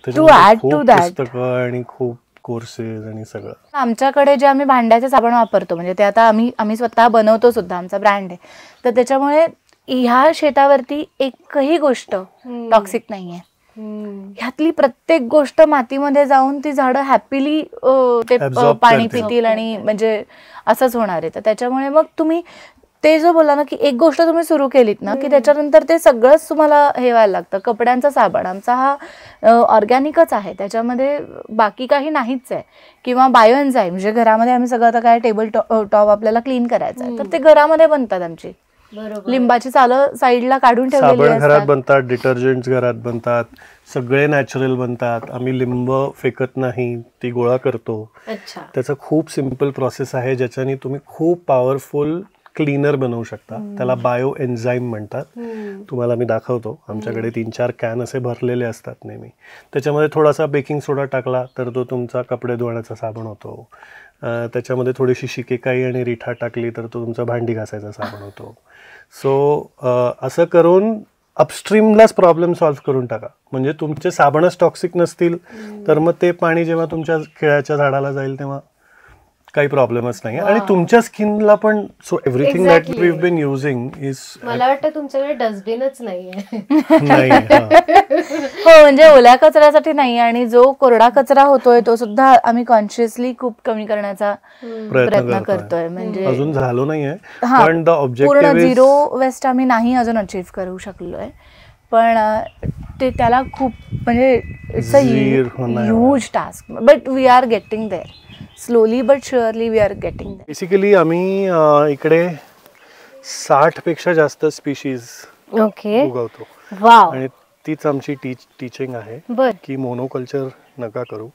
पुस्तकं आणि खूप कोर्सेस आणि सगळं. आमच्याकडे जे आम्ही भांड्याचे साबण वापरतो म्हणजे ते आता आम्ही स्वतः बनवतो सुद्धा, आमचा ब्रँड आहे. तर त्याच्यामुळे ह्या शेतावरती एकही गोष्ट टॉक्सिक नाहीये. ह्यातली प्रत्येक गोष्ट मातीमध्ये जाऊन ती झाडं हॅपीली ते पाणी पितील आणि म्हणजे असंच होणार आहे. तर त्याच्यामुळे मग तुम्ही ते जो बोला ना की एक गोष्ट तुम्ही सुरू केलीत ना की त्याच्यानंतर ते सगळंच तुम्हाला हे व्हायला लागतं. कपड्यांचा साबण आमचा हा ऑर्गॅनिकच आहे, त्याच्यामध्ये बाकी काही नाहीच आहे. किंवा बायोएन्झाईम म्हणजे घरामध्ये आम्ही सगळं आता काय टेबल टॉप आपल्याला क्लीन करायचं आहे तर ते घरामध्ये बनतात. आमची लिंबाची सालं साईडला काढून ठेवलेली घरात बनतात, डिटर्जंट घरात बनतात, सगळे नॅचरल बनतात. आम्ही लिंब फेकत नाही, ती गोळा करतो. अच्छा. त्याचा खूप सिम्पल प्रोसेस आहे ज्याच्याने तुम्ही खूप पॉवरफुल क्लीनर बनवू शकता. त्याला बायो एन्झाईम म्हणतात. तुम्हाला मी दाखवतो. आमच्याकडे 3-4 कॅन असे भरलेले असतात नेहमी. त्याच्यामध्ये थोडासा बेकिंग सोडा टाकला तर तो तुमचा कपडे धुण्याचा साबण होतो. त्याच्यामध्ये थोडीशी शिकेकाई आणि रिठा टाकली तर तो तुमचा भांडी घासायचा साबण होतो. सो असं करून अपस्ट्रीमलाच प्रॉब्लेम सॉल्व्ह करून टाका. म्हणजे तुमचे साबणच टॉक्सिक नसतील तर मग ते पाणी जेव्हा तुमच्या केळ्याच्या झाडाला जाईल तेव्हा काही प्रॉब्लेमच नाही. आणि तुमच्या स्किनला पण. So everything that we been using is. मला वाटतं तुमच्याकडे डस्टबिनच नाहीये. नाही. हो, म्हणजे ओल्या कचऱ्यासाठी नाही, आणि जो कोरडा कचरा होतोय तो सुद्धा आम्ही कॉन्शियसली खूप कमी करण्याचा प्रयत्न करतोय. म्हणजे अजून झालो नाहीये, पण द ऑब्जेक्टिव्ह पूर्ण झिरो वेस्ट आम्ही नाही अजून अचीव्ह करू शकलोय, पण ते त्याला खूप म्हणजे it's a huge task, but we are getting there. Slowly but surely we are getting there. Basically आम्ही इकडे 60 पेक्षा जास्त स्पीशीज ओके. उगवतो. वाव. आणि तीच आमची टीचिंग आहे की मोनोकल्चर नका करू.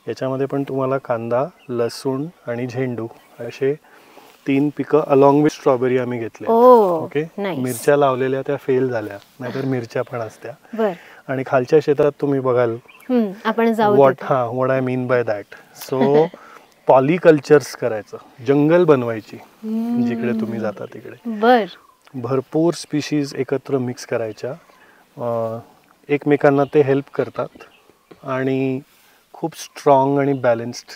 याच्यामध्ये पण तुम्हाला कांदा, लसूण आणि झेंडू असे 3 पिकं अलॉंग विथ स्ट्रॉबेरी आम्ही घेतले. ओके. मिरच्या लावलेल्या त्या फेल झाल्या, नाहीतर मिरच्या पण असत्या. आणि खालच्या शेतात तुम्ही बघाल आपण जाऊ. What I mean by that. So polycultures करायचं, जंगल बनवायची जिकडे तुम्ही जाता तिकडे. भरपूर स्पीशीज एकत्र मिक्स करायच्या. एकमेकांना ते हेल्प करतात आणि खूप स्ट्रॉंग आणि बॅलन्स्ड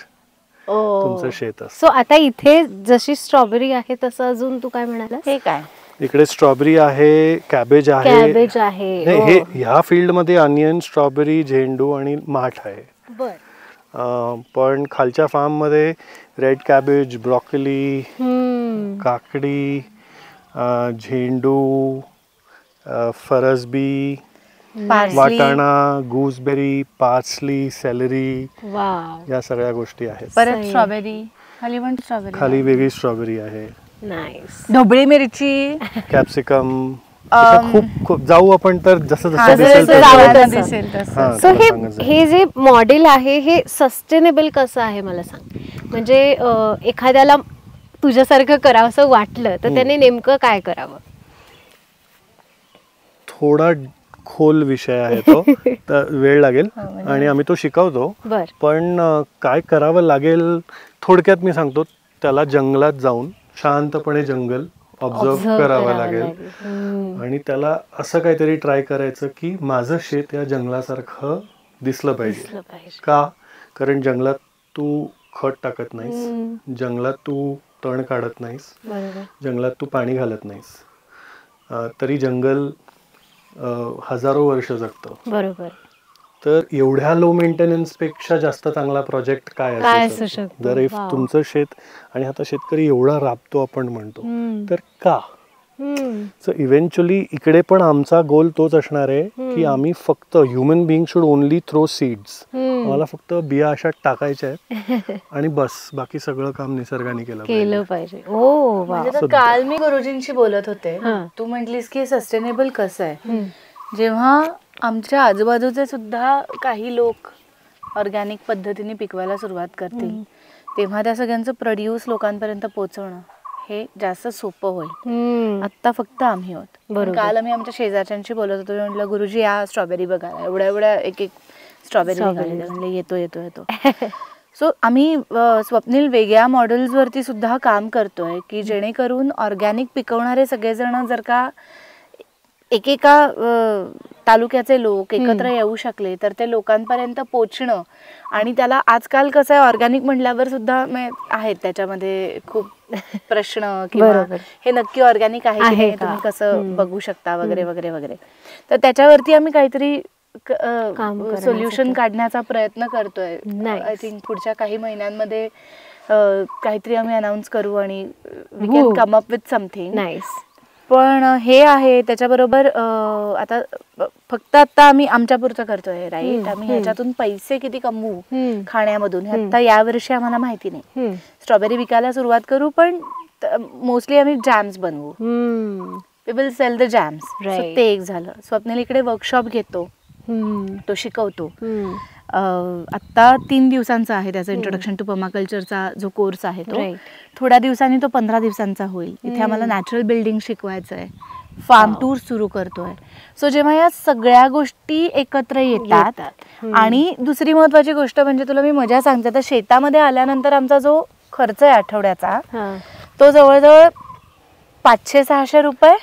तुमचं शेत असतं. सो आता इथे जशी स्ट्रॉबेरी आहे तसं अजून तू काय म्हणाला? हे काय? इकडे स्ट्रॉबेरी आहे, कॅबेज आहे. हे ह्या फील्ड मध्ये अनियन, स्ट्रॉबेरी, झेंडू आणि माठ आहे. पण खालच्या फार्म मध्ये रेड कॅबेज, ब्रॉकली, काकडी, झेंडू, फरसबी, वाटाणा, गूसबेरी, पार्सली, सेलरी, या सगळ्या गोष्टी आहेत. परत स्ट्रॉबेरी खाली वेगळी स्ट्रॉबेरी आहे. ढोबळी मिरची, कॅप्सिकम. खूप जाऊ आपण तर जसं दिसेल तसं. सो हे जे मॉडेल आहे हे सस्टेनेबल कसं आहे मला सांग. म्हणजे एखाद्याला तुझ्यासारखं करावंसं वाटलं तर त्याने नेमकं काय करावं? थोडा खोल विषय आहे तो, तर वेळ लागेल आणि आम्ही तो शिकवतो. पण काय करावं लागेल थोडक्यात मी सांगतो. त्याला जंगलात जाऊन शांतपणे जंगल ऑब्झर्व करावं लागेल आणि त्याला असं काहीतरी ट्राय करायचं की माझं शेत या जंगलासारखं दिसलं पाहिजे. का? कारण जंगलात तू खत टाकत नाहीस, जंगलात तू तण काढत नाहीस, जंगलात तू पाणी घालत नाहीस, तरी जंगल हजारो वर्ष जगतं. बरोबर. तर एवढ्या लो मेंटेनन्स पेक्षा जास्त चांगला प्रोजेक्ट काय असू शकतो? जर इफ तुमचं शेत, आणि आता शेतकरी एवढा राबतो आपण म्हणतो, तर का? सो इव्हेंच्युअली इकडे पण आमचा गोल तोच असणार आहे की आम्ही फक्त human being should only throw seeds. आम्हाला फक्त बिया अशा टाकायच्या आहेत आणि बस, बाकी सगळं काम निसर्गाने केलं पाहिजे. म्हणजे काल मी गुरुजींशी बोलत होते, तू म्हटलीस की सस्टेनेबल कसं आहे. जेव्हा आमच्या आजूबाजूचे सुद्धा काही लोक ऑर्गॅनिक पद्धतीने पिकवायला सुरुवात करतील तेव्हा त्या सगळ्यांचं प्रोड्यूस लोकांपर्यंत पोहोचवणं हे जास्त सोपं होईल. आत्ता फक्त आम्ही आहोत. काल आम्ही आमच्या शेजारच्यांशी बोलत होतो. म्हटलं गुरुजी या स्ट्रॉबेरी बघा, एवढ्या एवढ्या एक स्ट्रॉबेरी म्हणले येतो. सो आम्ही स्वप्नील वेगळ्या मॉडेल्स वरती सुद्धा काम करतोय की जेणेकरून ऑर्गॅनिक पिकवणारे सगळेजण जर का एकेका तालुक्याचे लोक एकत्र येऊ शकले तर ते लोकांपर्यंत पोचणं. आणि त्याला आजकाल कसं आहे, ऑर्गॅनिक म्हटल्यावर सुद्धा आहेत त्याच्यामध्ये खूप प्रश्न किंवा हे नक्की ऑर्गॅनिक आहे की नाही, तुम्ही कसं बघू शकता वगैरे वगैरे वगैरे. तर त्याच्यावरती आम्ही काहीतरी सोल्युशन काढण्याचा प्रयत्न करतोय. आय थिंक पुढच्या काही महिन्यांमध्ये काहीतरी आम्ही अनाउन्स करू आणि we can come up with something. पण हे आहे त्याच्याबरोबर आता फक्त आता आम्ही आमच्या पुरतं करतोय, राईट. आम्ही ह्याच्यातून पैसे किती कमवू खाण्यामधून हे आता यावर्षी आम्हाला माहिती नाही. स्ट्रॉबेरी विकायला सुरुवात करू, पण मोस्टली आम्ही जॅम्स बनवू. We will sell the jams. ते एक झालं. स्वप्नील इकडे वर्कशॉप घेतो तो शिकवतो. आत्ता 3 दिवसांचा आहे त्याचा इंट्रोडक्शन टू पर्माकल्चरचा जो कोर्स आहे तो. थोड्या दिवसांनी तो 15 दिवसांचा होईल. इथे आम्हाला नॅचरल बिल्डिंग शिकवायचं आहे, फार्म टूर सुरू करतोय. सो जेव्हा या सगळ्या गोष्टी एकत्र येतात आणि दुसरी महत्वाची गोष्ट म्हणजे तुला मी मजा सांगते, तर शेतामध्ये आल्यानंतर आमचा जो खर्च आहे आठवड्याचा तो जवळजवळ 500-600 रुपये.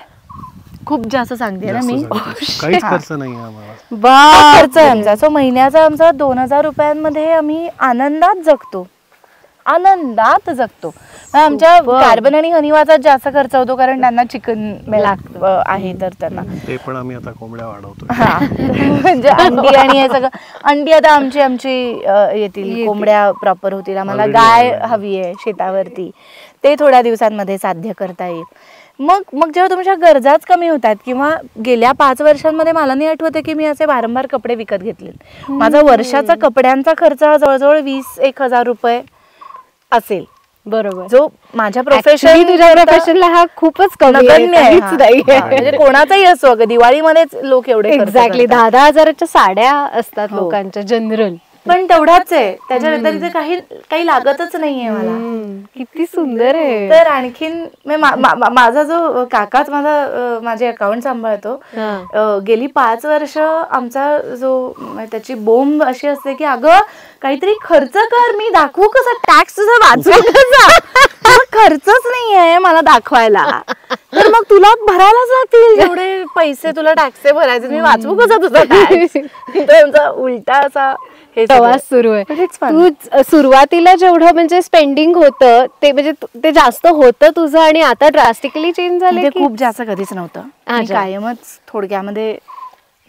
खूप जास्त सांगते ना मी. काहीच खर्च नाही आम्हाला. खर्च आहे आमचा. सो महिन्याचा आमचा 2000 रुपयांमध्ये आम्ही आनंदात जगतो. आमच्या कार्बन आणि हनीवाचा जास्त खर्च होतो कारण त्यांना चिकन आहे तर त्यांना ते पण आम्ही आता कोंबड्या वाढवतो. म्हणजे अंडी आणि हे सगळं. अंडी आता आमची येतील, कोंबड्या प्रॉपर होतील. आम्हाला गाय हवी आहे शेतावरती, ते थोड्या दिवसांमध्ये साध्य करता येईल. मग जेव्हा तुमच्या गरजाच कमी होतात किंवा गेल्या 5 वर्षांमध्ये मला नाही आठवते की मी असे वारंवार कपडे विकत घेतले. माझा वर्षाचा कपड्यांचा खर्च हा जवळजवळ 20-1,000 रुपये असेल. बरोबर. जो माझ्या प्रोफेशनला हा खूपच कमी आहे. म्हणजे कोणाचाही असो, अगं दिवाळीमध्येच लोक एवढे एक्झॅक्टली 10,000 हजाराच्या साड्या असतात लोकांच्या जनरल. पण तेवढाच आहे, त्याच्या व्यतिरिक्त काही लागतच नाहीये मला. किती सुंदर आहे. तर आणखीन माझा जो काकाच माझे अकाउंट सांभाळतो, गेली 5 वर्ष आमचा जो त्याची बोंब अशी असते की अगं काहीतरी खर्च कर, मी दाखवू कसं, टॅक्स तुझा वाचू कसा, खर्चच नाहीये मला दाखवायला, तर मग तुला भरायलाच लागतील जेवढे पैसे तुला टॅक्सचे भरायचे, मी वाचवू कसा तुझा टॅक्स. तो उलटा असा प्रवास सुरू आहे. तू सुरुवातीला जेवढं म्हणजे स्पेंडिंग होतं ते म्हणजे ते जास्त होतं तुझं आणि आता ड्रास्टिकली चेंज झालं. खूप जास्त कधीच नव्हतं. कायमच थोडक्यामध्ये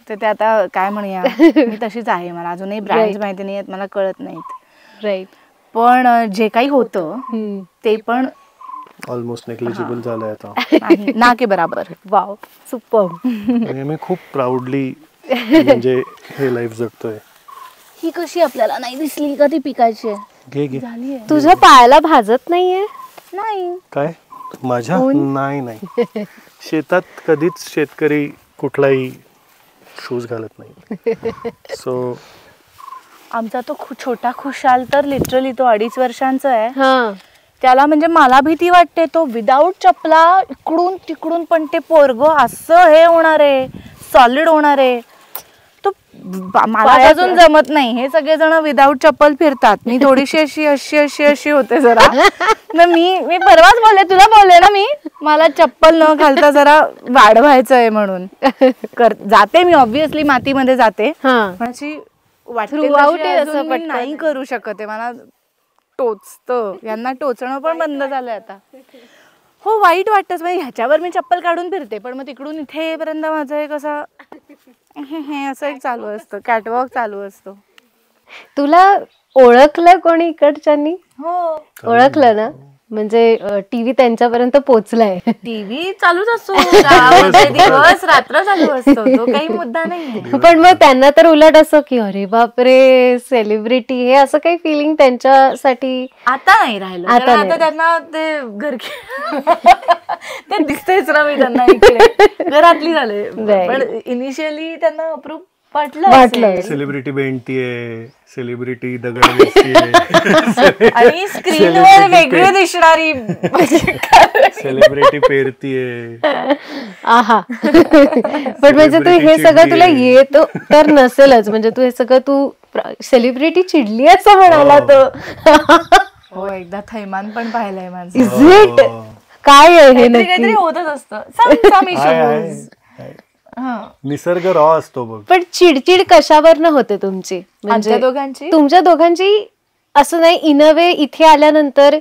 ते आता काय म्हणूया, मी तशीच आहे. मला अजूनही ब्रँड्स माहिती नाही आहेत, मला कळत नाहीत. राईट. पण जे काही होतं ते पण ऑलमोस्ट नेग्लिजिबल झालंय आता. ना के बराबर. Wow, super. मी खूप प्राऊडली म्हणजे हे लाईफ जगतोय. ही कशी आपल्याला नाही दिसली का ती पिकायची घे. तुझ्या पायाला भाजत नाहीये? नाही. काय माझ्या? नाही. शेतात कधीच शेतकरी कुठलाही शूज घालत नाही. सो आमचा तो छोटा खुशाल तर लिटरली तो 2.5 वर्षांचा आहे. त्याला म्हणजे मला भीती वाटते, तो विदाऊट चपला इकडून तिकडून, पण ते पोरग असं हे होणार आहे, सॉलिड होणार आहे. मला अजून जमत नाही. हे सगळेजण विदाऊट चप्पल फिरतात, मी थोडीशी अशी होते जरा. मी परवाच बोलले ना, मी मला चप्पल न घालता जरा वाढवायचं आहे म्हणून जाते मी. ऑब्व्हियसली मातीमध्ये जाते, नाही करू शकत आहे. मला टोचतं, यांना टोचणं पण बंद झालंय आता. हो, वाईट वाटतच. म्हणजे ह्याच्यावर मी चप्पल काढून फिरते, पण मग तिकडून इथे येईपर्यंत माझं एक असं हे असं एक चालू असतं, कॅटवॉक चालू असतो. तुला ओळखलं कोणी इकडच्यांनी? हो, ओळखलं ना. म्हणजे टीव्ही त्यांच्यापर्यंत पोहोचलाय. टीव्ही चालूच असतो, दिवस रात्र चालू असतो, तो काही मुद्दा नाही. पण मग त्यांना तर उलट असं की अरे बापरे सेलिब्रिटी, हे असं काही फिलिंग त्यांच्यासाठी आता नाही राहिलं. आता त्यांना ते ते दिसतेच ना, मी त्यांना इकडे घरातली झाले. पण इनिशियली त्यांना अप्रूव्ह वाटलं. सेलिब्रिटी बेंडतीये, सेलिब्रिटी दगड आणि स्क्रीनवर वेगळी दिसणारी सेलिब्रिटी पेरतीये. आहा. पण म्हणजे तू हे सगळं तुला येत तर नसेलच, म्हणजे तू हे सगळं तू सेलिब्रिटी चिडली असं म्हणाला तर. हो, एकदा थैमान पण पाहिलंय माझं. Is it? काय आहे हे? काहीतरी होतच असतं. निसर्ग रॉ असतो बघ. पण चिडचिड कशावर होते तुमची? म्हणजे तुमच्या दोघांची असं नाही इन अ वे इथे आल्यानंतर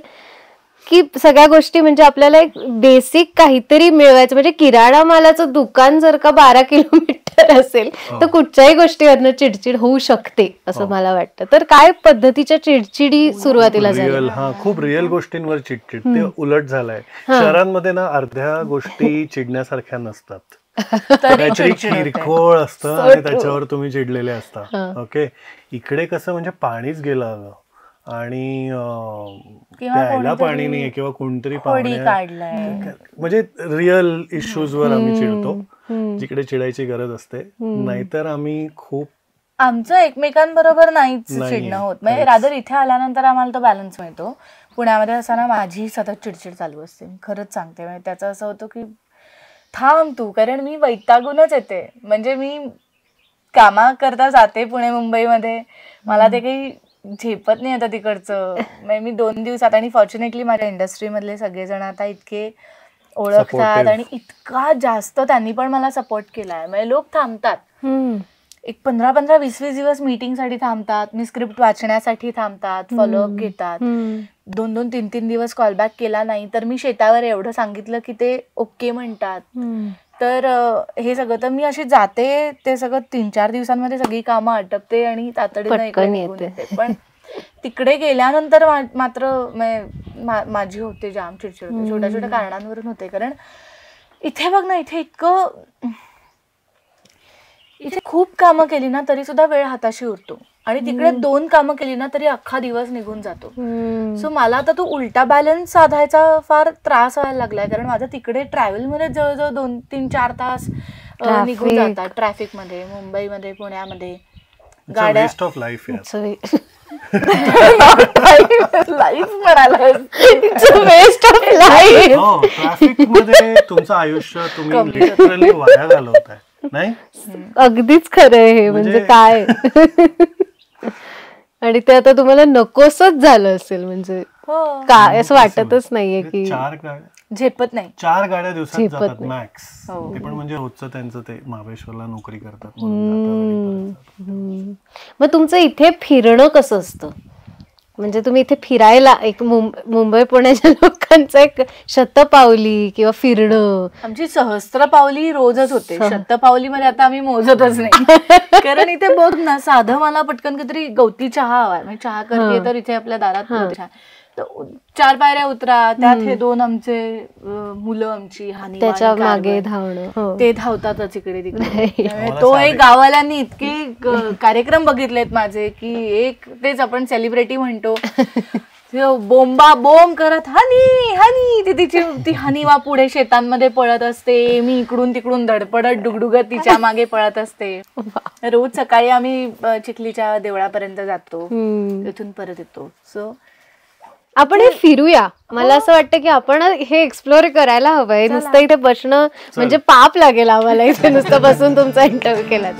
की सगळ्या गोष्टी म्हणजे आपल्याला एक बेसिक काहीतरी मिळवायचं, म्हणजे किराणा मालाचं दुकान जर का 12 किलोमीटर असेल तर कुठच्याही गोष्टीवरनं चिडचिड होऊ शकते असं मला वाटतं. तर काय पद्धतीच्या चिडचिडी सुरुवातीला झाल्या? हा, खूप रिअल गोष्टींवर चिडचिड. ते उलट झालंय. शहरांमध्ये ना अर्ध्या गोष्टी चिडण्यासारख्या नसतात, काहीतरी किरकोळ असतं आणि त्याच्यावर तुम्ही चिडलेले असता. ओके, इकडे कसं म्हणजे पाणीच गेलं आणि प्यायला पाणी नाहीये किंवा कोणतरी पाणी, म्हणजे रिअल इश्यूज वर आम्ही चिडतो. जिकडे चिडायची गरज असते. नाहीतर आम्ही खूप आमचं एकमेकांबरोबर नाहीच नाही, चिडणं होत. म्हणजे काहीच. रादर इथे आल्यानंतर आम्हाला तो बॅलन्स मिळतो. पुण्यामध्ये असताना माझी सतत चिडचिड चालू असते, मी खरंच सांगते. म्हणजे त्याचं असं होतं की थांब तू, कारण मी वैतागूनच येते. म्हणजे मी कामा करता जाते पुणे मुंबईमध्ये, मला ते काही झेपत नाही आता तिकडचं. म्हणजे मी 2 दिवसात, आणि फॉर्च्युनेटली माझ्या इंडस्ट्रीमधले सगळेजण आता इतके ओळखतात Supportive. आणि इतका जास्त त्यांनी पण मला सपोर्ट केलाय. म्हणजे लोक थांबतात, एक 15-15, 20-20 दिवस मीटिंगसाठी थांबतात, मी स्क्रिप्ट वाचण्यासाठी थांबतात, फॉलोअप घेतात. 2-2, 3-3 दिवस कॉलबॅक केला नाही तर मी शेतावर एवढं सांगितलं की ते ओके म्हणतात. तर हे सगळं, तर मी अशी जाते, ते सगळं 3-4 दिवसांमध्ये सगळी कामं आटपते आणि तातडीनं इकडे निघून येते. पण तिकडे गेल्यानंतर मात्र माझी होते जाम चिडचिड होते, छोट्या छोट्या कारणांवरून होते. कारण इथे बघ ना, इथे खूप कामं केली ना तरी सुद्धा वेळ हाताशी उरतो, आणि तिकडे 2 कामं केली ना तरी अख्खा दिवस निघून जातो. सो मला आता तो उलटा बॅलन्स साधायचा फार त्रास व्हायला लागलाय. कारण माझं तिकडे ट्रॅव्हलमध्ये जवळजवळ 2-3-4 तास निघून जातात ट्रॅफिकमध्ये, मुंबईमध्ये, पुण्यामध्ये. गाड्या वेस्ट ऑफ लाईफ लाईफ म्हणाला, वेस्ट ऑफ लाईफ. ट्रॅफिक मध्ये तुमचं आयुष्य तुम्ही लिटरली वाया घालवताय. नाही, अगदीच खरं आहे हे. म्हणजे काय आणि ते आता तुम्हाला नकोसच झालं असेल. म्हणजे काय असं वाटतच नाहीये की 4 गाड्या झेपत नाही. 4 गाड्या दिवसात झेपत जातात नाही. मॅक्स. ते पण म्हणजे रोजचं त्यांचं ते महाबळेश्वरला नोकरी करतात म्हणून जातात. मग तुमचं इथे फिरणं कसं असतं? म्हणजे तुम्ही इथे फिरायला, एक मुंबई पुण्याच्या लोकांचं एक शतपावली किंवा फिरणं, आमची सहस्त्रपावली रोजच होते. शतपावलीमध्ये आता आम्ही मोजतच नाही. कारण इथे बघ ना, साधं मला पटकन काहीतरी गवती चहा हवाय, म्हणजे चहा करते तर इथे आपल्या दारात चहा, 4 पायऱ्या उतरा, त्यात हे 2 आमचे मुलं, आमची हानी, त्याच्या मागे धावणं, ते धावतातच इकडे तिकडे. तो एक गावाल्यांनी इतके कार्यक्रम बघितलेत माझे की एक तेच आपण सेलिब्रिटी म्हणतो, बोंबा बोंब करत हनी हनी, ती तिची ती हनीवा पुढे शेतांमध्ये पळत असते, मी इकडून तिकडून धडपडत डुगडुगत तिच्या मागे पळत असते. रोज सकाळी आम्ही चिखलीच्या देवळापर्यंत जातो, तिथून परत येतो. सो आपण हे फिरूया. मला असं वाटतं की आपण हे एक्सप्लोर करायला हवंय. नुसतं इथे बसणं म्हणजे पाप लागेल आम्हाला इथे नुसतं बसून तुमचा इंटरव्ह्यू केला.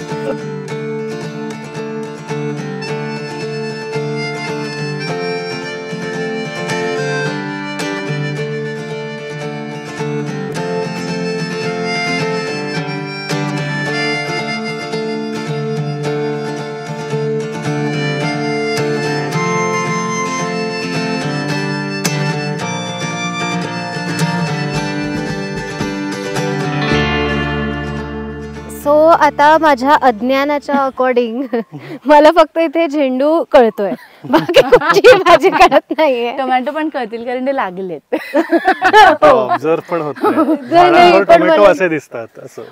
सो आता माझ्या अज्ञानाच्या अकॉर्डिंग मला फक्त इथे झेंडू कळतोय, बाकी कुठची भाजी कळत नाहीये. टोमॅटो पण कळतील कारण ते लागलेत. ऑब्झर्व पण होत नाही, पण टोमॅटो असे दिसतात असं.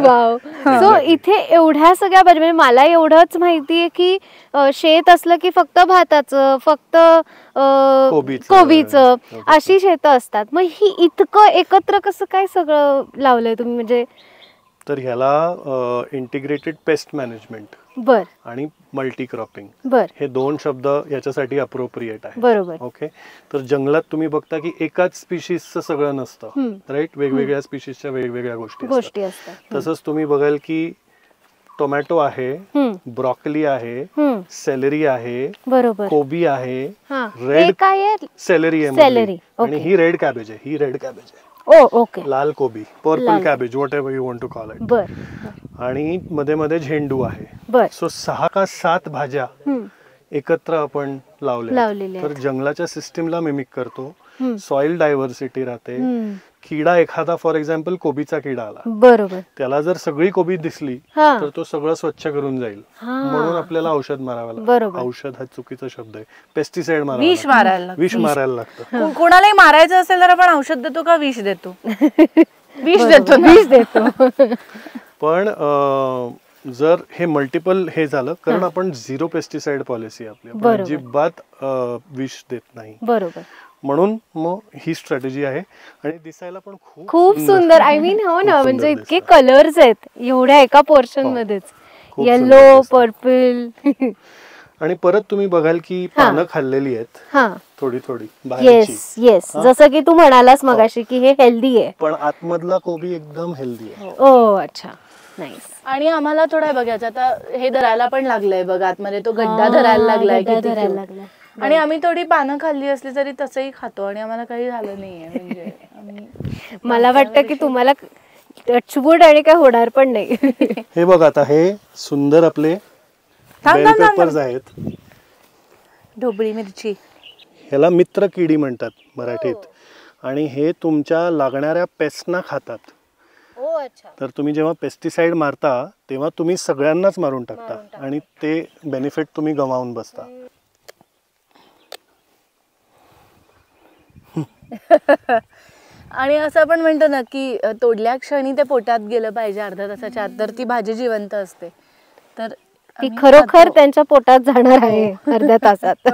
वाव. सो इथे एवढ्या सगळ्या भाज्या, म्हणजे मला एवढंच माहितीये की शेत असलं की फक्त भाताचं, फक्त कोबीचं अशी शेतं असतात. मग ही इतकं एकत्र कसं काय सगळं लावलंय तुम्ही? म्हणजे तर ह्याला इंटिग्रेटेड पेस्ट मॅनेजमेंट बर आणि मल्टी क्रॉपिंग बर हे 2 शब्द याच्यासाठी अप्रोप्रिएट आहे. बरोबर. ओके. तर जंगलात तुम्ही बघता की एकाच स्पीशीजचं सगळं नसतं, राईट. वेगवेगळ्या स्पीशीजच्या वेगवेगळ्या गोष्टी असतात. तसंच तुम्ही बघाल की टोमॅटो आहे, ब्रॉकली आहे, सेलरी आहे, बरोबर, कोबी आहे, रेड काय सेलरी आहे, आणि ही रेड कॅबेज आहे, ही रेड कॅबेज आहे. ओके, लाल कोबी, purple cabbage, whatever you want to call it. बर. आणि मध्ये मध्ये झेंडू आहे. बर. सो 6 का 7 भाज्या एकत्र आपण लावल्या तर जंगलाच्या सिस्टीमला मिमिक करतो. सॉइल डायव्हर्सिटी राहते. किडा एखादा, फॉर एक्झाम्पल कोबीचा किडा आला, बरोबर, त्याला जर सगळी कोबी दिसली तर तो सगळं स्वच्छ करून जाईल. म्हणून आपल्याला औषध मारावं लागतं. औषध हा चुकीचा शब्द आहे, पेस्टिसाइड विष मारायला लागतं. कोणालाही मारायचं असेल तर आपण औषध देतो का विष देतो? विष देतो. पण जर हे मल्टिपल हे झालं, कारण आपण 0 पेस्टिसाइड पॉलिसी आपली, आपण अजिबात विष देत नाही. बरोबर. म्हणून मग ही स्ट्रॅटेजी आहे आणि दिसायला पण खूप सुंदर. आय मीन हो ना, खूप म्हणजे सुंदर इतके दिसतं. कलर्स आहेत एवढ्या एका पोर्शन मध्येच, खूप सुंदर येलो दिसतं. पर्पल. आणि परत तुम्ही बघाल की पानं खाल्लेली आहेत हा थोडी थोडी बाहेरची, येस येस, जसं की तू म्हणालास मगाशी की हे हेल्दी आहे. पण आतमधला कोबी एकदम हेल्दी आहे. ओ अच्छा, नाईस. आणि आम्हाला थोडं बघायचं आता, हे धरायला पण लागलंय बघ आतमध्ये, तो गड्डा धरायला लागलाय किती cute. आणि आम्ही थोडी पानं खाल्ली असली तरी तसंही खातो आणि आम्हाला काही झालं नाहीये. म्हणजे आम्ही मला वाटतं की तुम्हाला टचवूड आणि काय होणार पण नाही. हे बघ आता हे सुंदर आपले बेल पेपर्स आहेत. ढोबळी मिरची ह्याला मित्र किडी म्हणतात मराठीत. आणि हे तुमच्या लागणाऱ्या पेस्टना खातात. ओ अच्छा. तर तुम्ही जेव्हा पेस्टिसाइड मारता तेव्हा तुम्ही सगळ्यांनाच मारून टाकता आणि ते बेनिफिट तुम्ही गमावून बसता. आणि असं आपण म्हणतो ना की तोडल्या क्षणी ते पोटात गेलं पाहिजे अर्ध्या तासाच्या आत, तर ती भाजी जिवंत असते. तर ती खरोखर त्यांच्या पोटात जाणार आहे अर्ध्या तासात.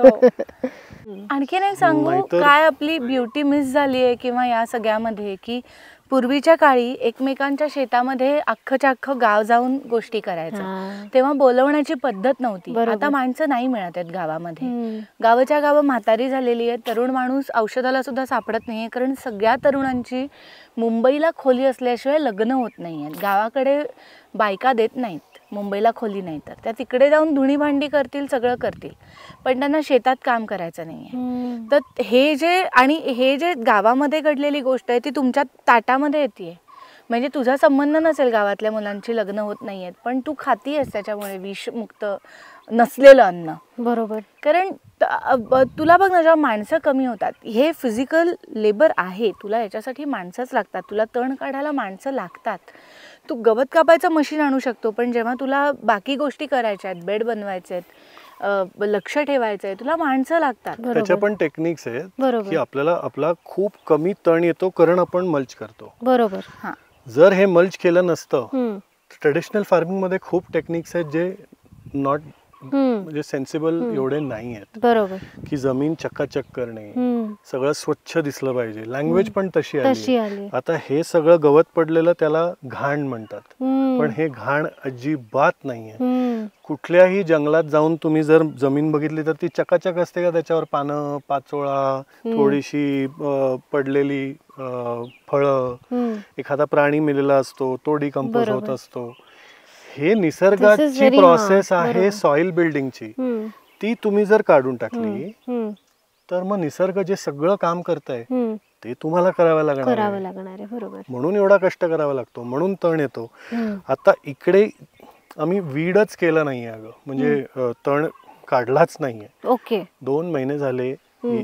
आणखीन एक सांगू काय आपली ब्युटी मिस झाली आहे किंवा या सगळ्यामध्ये, की पूर्वीच्या काळी एकमेकांच्या शेतामध्ये अख्खच्या अख्खं गाव जाऊन गोष्टी करायचं, तेव्हा बोलवण्याची पद्धत नव्हती. आता माणसं नाही मिळत आहेत गावामध्ये. गावाच्या गावं म्हातारी झालेली आहेत, तरुण माणूस औषधाला सुद्धा सापडत नाहीये, कारण सगळ्या तरुणांची मुंबईला खोली असल्याशिवाय लग्न होत नाही आहेत. गावाकडे बायका देत नाहीत, मुंबईला खोली नाही तर त्या तिकडे जाऊन धुणी भांडी करतील, सगळं करतील, पण त्यांना शेतात काम करायचं नाहीये. तर हे जे गावामध्ये घडलेली गोष्ट आहे ती तुमच्या ताटामध्ये येते. म्हणजे तुझा संबंध नसेल गावातल्या मुलांची लग्न होत नाहीयेत, पण तू खातीयेस त्याच्यामुळे विषमुक्त नसलेलं अन्न. बरोबर. कारण तुला बघ ना, जेव्हा माणसं कमी होतात, हे फिजिकल लेबर आहे, तुला याच्यासाठी माणसंच लागतात, तुला तण काढायला माणसं लागतात. तू गवत कापायचं मशीन आणू शकतो, पण जेव्हा तुला बाकी गोष्टी करायच्या आहेत, बेड बनवायचे आहेत, लक्ष ठेवायचं आहे, तुला माणसं लागतात. त्याच्या पण टेक्निक्स आहेत की आपला खूप कमी तण येतो कारण आपण मल्च करतो. बरोबर. हा, जर हे मल्च केलं नसतं, ट्रेडिशनल फार्मिंग मध्ये खूप टेक्निक्स आहेत जे नॉट म्हणजे सेन्सिबल एवढे नाही आहेत. बरोबर. की जमीन चकाचक करणे, सगळं स्वच्छ दिसलं पाहिजे. लँग्वेज पण तशी आली. आता हे सगळं गवत पडलेलं त्याला घाण म्हणतात, पण हे घाण अजिबात नाहीये. कुठल्याही जंगलात जाऊन तुम्ही जर जमीन बघितली तर ती चकाचक असते का? त्याच्यावर पानं, पाचोळा, थोडीशी पडलेली फळं, एखादा प्राणी मेलेला असतो तो डिकम्पोज होत असतो. हे निसर्गाची प्रोसेस आहे सॉइल बिल्डिंगची. ती तुम्ही जर काढून टाकली तर मग निसर्ग जे सगळं काम करताय ते तुम्हाला करावं लागणार आहे. बरोबर. म्हणून एवढा कष्ट करावा लागतो, म्हणून तण येतो. आता इकडे आम्ही वीडच केलं नाहीये अगं, म्हणजे तण काढलाच नाहीये. ओके. 2 महिने झाले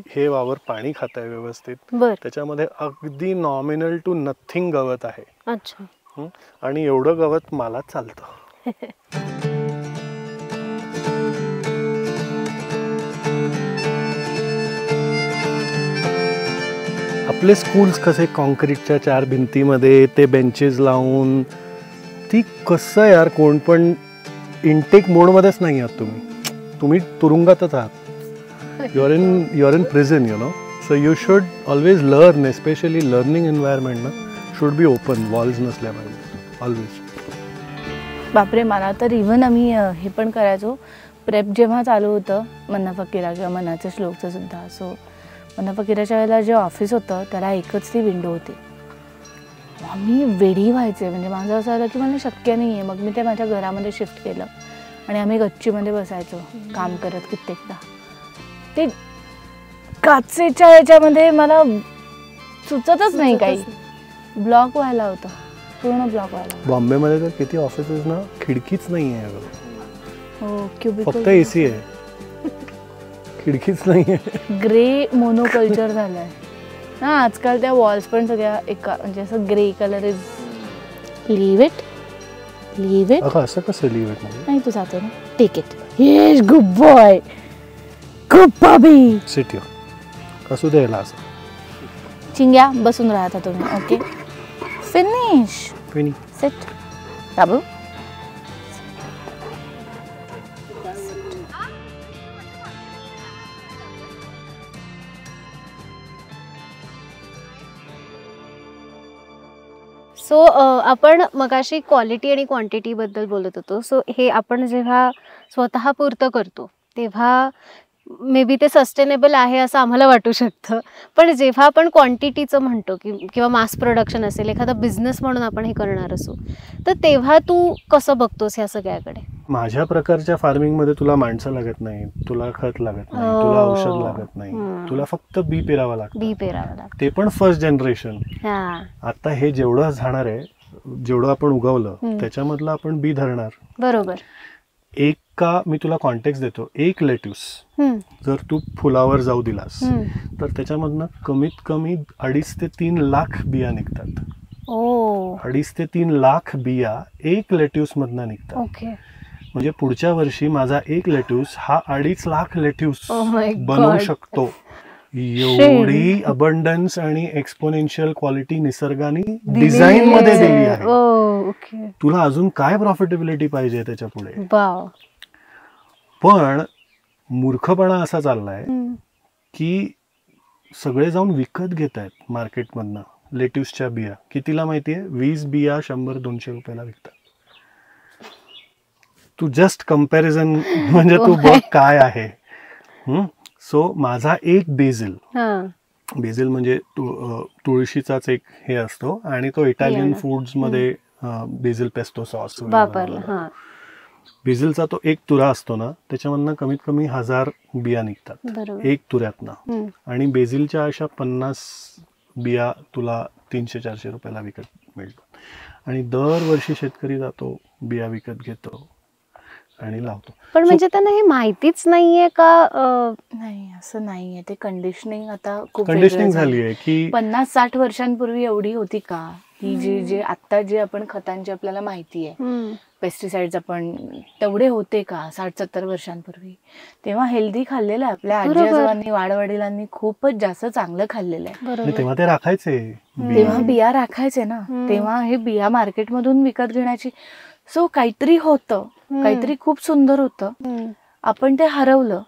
हे वावर पाणी खात आहे व्यवस्थित. त्याच्यामध्ये अगदी नॉमिनल टू नथिंग गवत आहे. अच्छा. आणि एवढं गवत मला चालतं. आपले स्कूल्स कसे कॉन्क्रीटच्या 4 भिंतीमध्ये ते बेंचेस लावून, ती कसं यार, कोण पण इनटेक मोडमध्येच नाही आहात तुम्ही तुरुंगातच आहात. Your in prison, U know. So you should always learn, specially learning environment ना शुड बी ओपन, वॉल्स नसल्या पाहिजे ऑलवेज. बापरे, मला तर इव्हन आम्ही हे पण करायचो, प्रेप जेव्हा चालू होतं मन्ना फकीरा किंवा मनाचे श्लोकचं सुद्धा. सो मन्ना फकीराच्या वेळेला जे ऑफिस होतं त्याला एकच ती विंडो होती. आम्ही वेडी व्हायचे, म्हणजे माझं असं आलं की मला शक्य नाही आहे. मग मी ते माझ्या घरामध्ये शिफ्ट केलं आणि आम्ही गच्चीमध्ये बसायचो काम करत. कित्येकदा ते काचेच्या याच्यामध्ये मला सुचतच नाही, काही ब्लॉक व्हायला होतं, पूर्ण ब्लॉक व्हायला. बॉम्बेमध्ये तर किती ऑफिसेस ना खिडकीच नाही आहे. हो, क्युबिकल, फक्त एसी आहे, खिडकीच नाही आहे. ग्रे मोनोकल्चर झालंय ना आजकाल. त्या वॉल्स पण सगळ्या एका म्हणजे असं grey colour is. Leave it. असं कसं लीव इट? नाही, तू जातो ना, take it. Yes, good boy, good Bobby. Sit you. असू द्यायला असं. चिंग्या बसून राहता तुम्ही. Okay, finish. सिट बाबू. सो आपण मगाशी क्वालिटी आणि क्वांटिटी बद्दल बोलत होतो. सो हे आपण जेव्हा स्वतः पुरतं करतो तेव्हा मे बी ते सस्टेनेबल आहे असं आम्हाला वाटू शकतं, पण जेव्हा आपण क्वांटिटीचं म्हणतो किंवा मास प्रोडक्शन असेल, एखादा बिझनेस म्हणून आपण हे करणार असू, तर तेव्हा तू कसं बघतोस ह्या सगळ्याकडे? माझ्या प्रकारच्या फार्मिंग मध्ये तुला माणसं लागत नाही, तुला खत लागत नाही, तुला औषध लागत नाही, तुला फक्त बी पेरावं लागतं. बी पेरावं लागतं, ते पण फर्स्ट जनरेशन. आता हे जेवढं जाणार आहे, जेवढं आपण उगवलं त्याच्यामधलं आपण बी धरणार. बरोबर. एक का मी तुला कॉन्टेक्स्ट देतो, एक लेट्यूस जर तू फुलावर जाऊ दिलास तर त्याच्यामधनं कमीत कमी 2.5 ते 3 लाख बिया निघतात. 2.5 ते 3 लाख बिया एक लेट्यूस मधनं निघतात. ओके. म्हणजे पुढच्या वर्षी माझा एक लेट्यूस हा 2.5 लाख लेट्यूस my बनवू God. शकतो. एवढी अबंडन्स आणि एक्सपोनेन्शियल क्वालिटी निसर्गाने डिझाईन मध्ये दिली आहे. ओके. तुला अजून काय प्रॉफिटेबिलिटी पाहिजे त्याच्या पुढे? वाव. पण मूर्खपणा असा चाललाय की सगळे जाऊन विकत घेत आहेत मार्केटमधनं लेट्यूसच्या बिया. कितीला माहितीये? 20 बिया 100-200 रुपयाला विकतात. तू जस्ट कम्पॅरिझन म्हणजे तू बघ काय आहे. सो माझा एक बेझिल म्हणजे तुळशीचाच एक हे असतो आणि तो इटालियन फूड्स मध्ये बेझिल पेस्टो सॉस वापरला. बेझिलचा तो एक तुरा असतो ना, त्याच्यामधनं कमीत कमी 1000 बिया निघतात एक तुऱ्यातनं. आणि बेझिलच्या अशा 50 बिया तुला 300-400 रुपयाला विकत मिळतात. आणि दरवर्षी शेतकरी जातो, बिया विकत घेतो आणि लावतो. पण म्हणजे त्यांना हे माहितीच नाहीये का? नाही, असं नाहीये. ते कंडिशनिंग आता खूप कंडिशनिंग झाली आहे की 50-60 वर्षांपूर्वी एवढी होती का? ही जे आता जे आपण खतांची आपल्याला माहिती आहे, पेस्टिसाइड्स आपण तेवढे होते का 60-70 वर्षांपूर्वी? तेव्हा हेल्दी खाल्लेलं आहे. आपल्या आजी आजोबांनी, वाडवडिलांनी खूपच जास्त चांगलं खाल्लेलं आहे. तेव्हा ते राखायचे, तेव्हा बिया राखायचे ना. तेव्हा हे बिया मार्केटमधून विकत घेण्याची सो काहीतरी होतं, काहीतरी खूप सुंदर होतं, आपण ते हरवलं.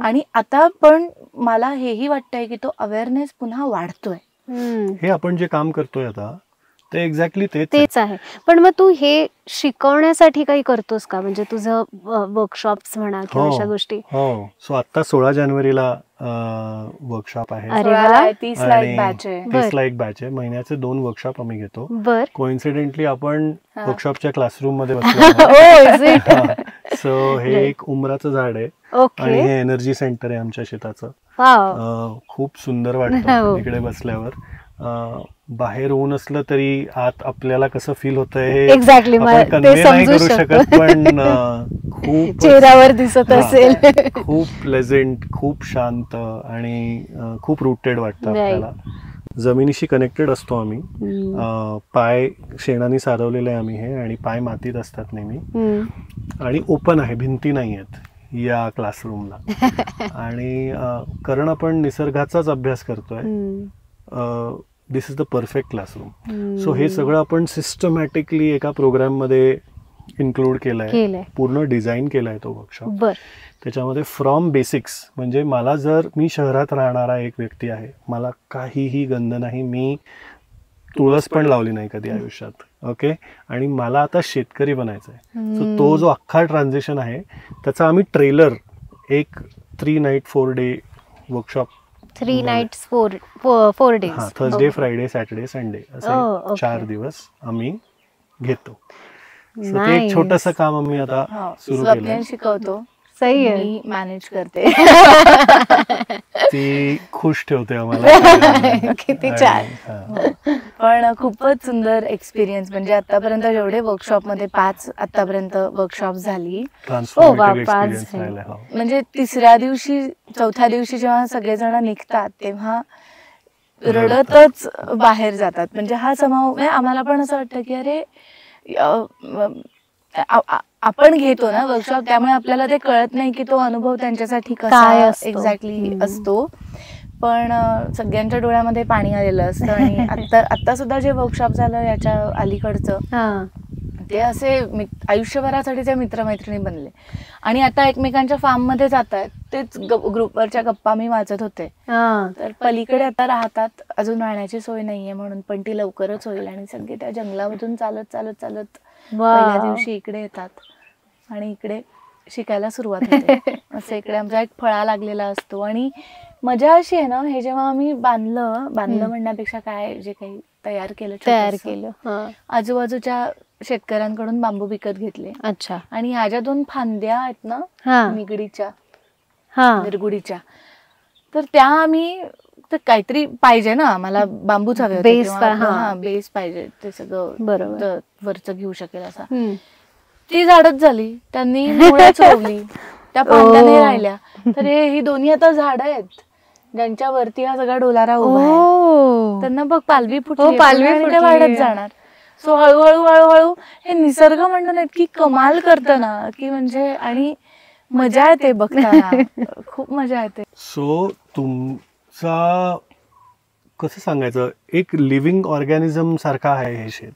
आणि आता पण मला हेही वाटतंय की तो अवेअरनेस पुन्हा वाढतोय. हे आपण जे काम करतोय आता ते एक्झॅक्टली तेच आहे. पण मग तू हे शिकवण्यासाठी काही करतोस का? म्हणजे तुझं वर्कशॉप्स म्हणा किंवा अशा गोष्टी? हो. सो आता 16 जानेवारीला वर्कशॉप आहे. 30ला एक बॅच आहे. 30ला एक बॅच आहे. महिन्याचे 2 वर्कशॉप आम्ही घेतो. कोइन्सिडेंटली आपण वर्कशॉपच्या क्लासरूम मध्ये बसलो. सो हे एक उमराचं झाड आहे आणि हे एनर्जी सेंटर आहे आमच्या शेताचं. खूप सुंदर वाटतं इकडे बसल्यावर. बाहेर ऊन असलं तरी आत आपल्याला कसं फील होतंय एक्झॅक्टली कन्वे नाही करू शकत, पण खूप चेहऱ्यावर दिसत असेल. खूप प्लेझेंट, खूप शांत आणि खूप रूटेड वाटतं आपल्याला. जमिनीशी कनेक्टेड असतो आम्ही. पाय शेणाने सारवलेले आहे आम्ही हे, आणि पाय मातीत असतात नेहमी. आणि ओपन आहे, भिंती नाही आहेत या क्लासरूमला. आणि कारण आपण निसर्गाचाच अभ्यास करतोय, this is the perfect classroom. So हे सगळं आपण सिस्टमॅटिकली एका प्रोग्राम मध्ये इन्क्लूड केलंय, पूर्ण डिझाईन केलाय तो वर्कशॉप. त्याच्यामध्ये फ्रॉम बेसिक्स, म्हणजे मला जर मी शहरात राहणारा एक व्यक्ती आहे, मला काहीही गंध नाही, मी तुळस पण लावली नाही कधी आयुष्यात, ओके, आणि मला आता शेतकरी बनायचं आहे. सो तो जो अख्खा ट्रान्झिशन आहे त्याचा आम्ही ट्रेलर एक 3 night 4 day workshop, 3 nights 4 days, Thursday, Friday, Saturday, Sunday असे 4 दिवस आम्ही घेतो. ते एक छोटस काम आम्ही आता सुरू केलं. शिकवतो, सही आहे, मी मॅनेज करते. ती खुश ठेवते आम्हाला. किती छान. पण खूपच सुंदर एक्सपिरियन्स. म्हणजे आतापर्यंत जेवढे वर्कशॉप मध्ये 5 आतापर्यंत वर्कशॉप झाली, म्हणजे 3ऱ्या दिवशी 4थ्या दिवशी जेव्हा सगळेजण निघतात तेव्हा रडतच बाहेर जातात. म्हणजे हा समाव आम्हाला पण असं वाटतं की अरे आपण घेतो ना वर्कशॉप, त्यामुळे आपल्याला ते कळत नाही की तो अनुभव त्यांच्यासाठी कसा एक्झॅक्टली असतो. पण सगळ्यांच्या डोळ्यामध्ये पाणी आलेलं असतं. आणि आता सुद्धा जे वर्कशॉप झालं याच्या अलीकडचं, ते असे आयुष्यभरासाठीचे मित्रमैत्रिणी बनले आणि आता एकमेकांच्या फार्म मध्ये जात आहेत. तेच ग्रुपवरच्या गप्पा मी वाचत होते. तर पलीकडे आता राहतात, अजून राहण्याची सोय नाहीये म्हणून, पण ती लवकरच होईल आणि सगळे त्या जंगलामधून चालत चालत चालत पहिल्या दिवशी इकडे येतात आणि इकडे शिकायला सुरुवात होते. असं इकडे आमचा एक फळा लागलेला असतो आणि मजा अशी आहे ना, हे जेव्हा आम्ही बांधलं म्हणण्यापेक्षा काय जे काही तयार केलं, आजूबाजूच्या शेतकऱ्यांकडून बांबू विकत घेतले. अच्छा. आणि ह्या 2 फांद्या आहेत ना निगडीच्या निरगुडीच्या, तर त्या आम्ही तर काहीतरी पाहिजे ना आम्हाला, बांबूच हवे होते, बेस पाहिजे, ते सगळं वरच घेऊ शकेल असा. ती झाडच झाली, त्यांनी मुळंच रोवली, त्या फांद्या नाही राहिल्या. तर ही दोन्ही आता झाड आहेत ज्यांच्या वरती हा सगळा डोलारा उभा आहे. त्यांना बघ पालवी फुटली, त्या वाढत जाणार. सो हळूहळू हळूहळू हे निसर्ग म्हणून इतकी कमाल करतं ना की म्हणजे, आणि मजा येते बघताना, खूप मजा येते. सो तुमचा कसं सांगायचं, एक लिव्हिंग ऑर्गॅनिझम सारखा आहे हे शेत.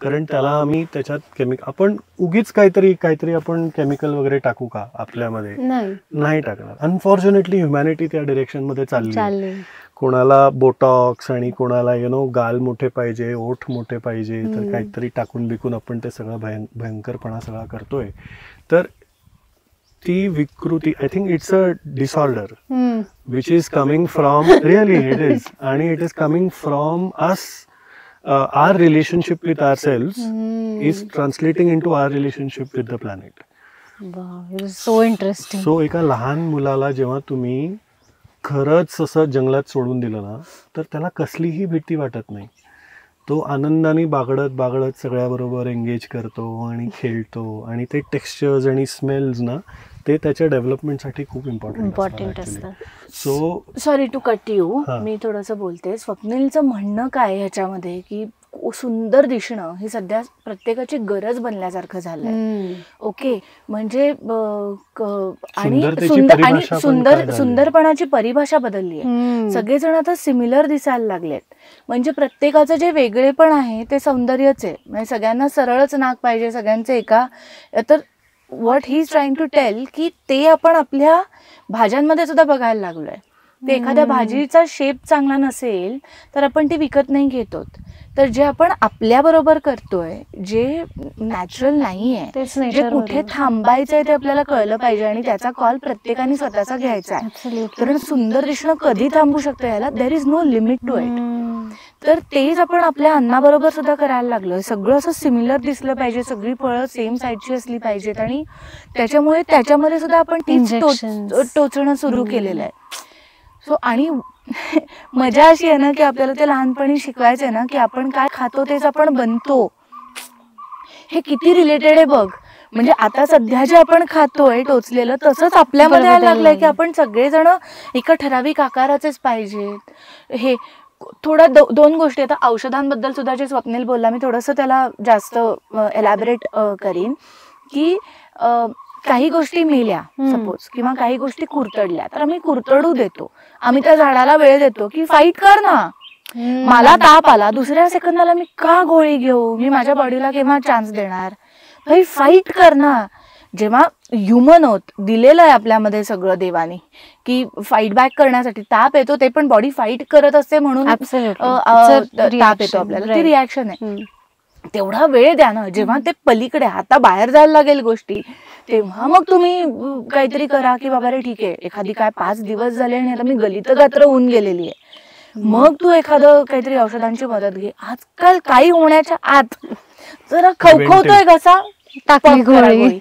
कारण त्याला आम्ही त्याच्यात आपण उगीच काहीतरी आपण केमिकल वगैरे टाकू का आपल्यामध्ये? नाही टाकणार. अनफॉर्च्युनेटली ह्युमॅनिटी त्या डिरेक्शन मध्ये चालली. कोणाला बोटॉक्स आणि कोणाला गाल मोठे पाहिजे, ओठ मोठे पाहिजे, तर काहीतरी टाकून बिकून आपण ते सगळं भयंकरपणा सगळा करतोय. तर ती विकृती, I think it's a disorder which is coming from, really it is, आणि it is coming from us. Our relationship with ourselves is translating into our relationship with the planet. Wow, it is so interesting. So एका लहान मुलाला जेव्हा तुम्ही खरंच असं जंगलात सोडून दिलं ना, तर त्याला कसलीही भीती वाटत नाही. तो आनंदाने बागडत सगळ्याबरोबर एंगेज करतो आणि खेळतो, आणि ते टेक्स्चर्स आणि स्मेल्स ना, ते त्याच्या डेव्हलपमेंटसाठी खूप इम्पॉर्टंट असतात. So sorry to cut you, मी थोडंसं बोलते. स्वप्नीलचं म्हणणं काय ह्याच्यामध्ये की सुंदर दिसणं ही सध्या प्रत्येकाची गरज बनल्यासारखं झालंय. ओके, म्हणजे सुंदरपणाची परिभाषा बदलली आहे. सगळेजण आता सिमिलर दिसायला लागलेत. म्हणजे प्रत्येकाचं जे वेगळेपण आहे ते सौंदर्यच आहे. म्हणजे सगळ्यांना सरळच नाक पाहिजे, सगळ्यांचे एका. तर what he is trying to tell की ते आपण आपल्या भाज्यांमध्ये सुद्धा बघायला लागलोय. ते एखाद्या भाजीचा शेप चांगला नसेल तर आपण ती विकत नाही घेतो. तर जे आपण आपल्या बरोबर करतोय, जे नॅचरल नाहीये, जे कुठे थांबायचंय ते आपल्याला कळलं पाहिजे आणि त्याचा कॉल प्रत्येकाने स्वतःचा घ्यायचा आहे. कारण सुंदर दिसणं कधी थांबू शकतं, याला there is no limit to it. तर तेच आपण आपल्या अन्नाबरोबर सुद्धा करायला लागलोय. सगळं असं सिमिलर दिसलं पाहिजे, सगळी फळं सेम साईडची असली पाहिजेत, आणि त्याच्यामुळे त्याच्यामध्ये सुद्धा आपण तीच टोचणं सुरू केलेलं आहे. सो आणि मजा अशी आहे ना की आपल्याला ते लहानपणी शिकवायचंय ना की आपण काय खातो तेच आपण बनतो. हे किती रिलेटेड आहे बघ. म्हणजे आता सध्या जे आपण खातोय टोचलेलं, तसंच आपल्यामध्ये यायला लागलंय की आपण सगळेजण एका ठराविक आकाराचेच पाहिजेत. हे थोडा 2 गोष्टी. आता औषधांबद्दल सुद्धा जे स्वप्नील बोलला, मी थोडंसं त्याला जास्त एलॅबोरेट करीन की काही गोष्टी मेल्या सपोज, किंवा काही गोष्टी कुरतडल्या, तर आम्ही कुरतडू देतो. आम्ही त्या झाडाला वेळ देतो की फाईट कर ना, मला ताप आला, दुसऱ्या सेकंदाला मी का गोळी घेऊ, मी माझ्या बॉडीला केव्हा चान्स देणार, भाई फाईट कर ना. जेव्हा ह्युमन होत दिलेलं आहे आपल्यामध्ये सगळं देवाने की फाईट बॅक करण्यासाठी, ताप येतो ते पण बॉडी फाईट करत असते म्हणून ताप येतो आपल्याला, ती रिॲक्शन आहे. तेवढा वेळ द्या ना. जेव्हा ते पलीकडे आता बाहेर जायला लागेल गोष्टी, तेव्हा मग तुम्ही काहीतरी करा की बाबा रे ठीक आहे, एखादी काय 5 दिवस झाले आणि आता मी गलित गात्र होऊन गेलेली आहे, मग तू एखादं काहीतरी औषधांची मदत घे. आजकाल काही होण्याच्या आत जरा खवखवतोय कसा टाकली गोळी.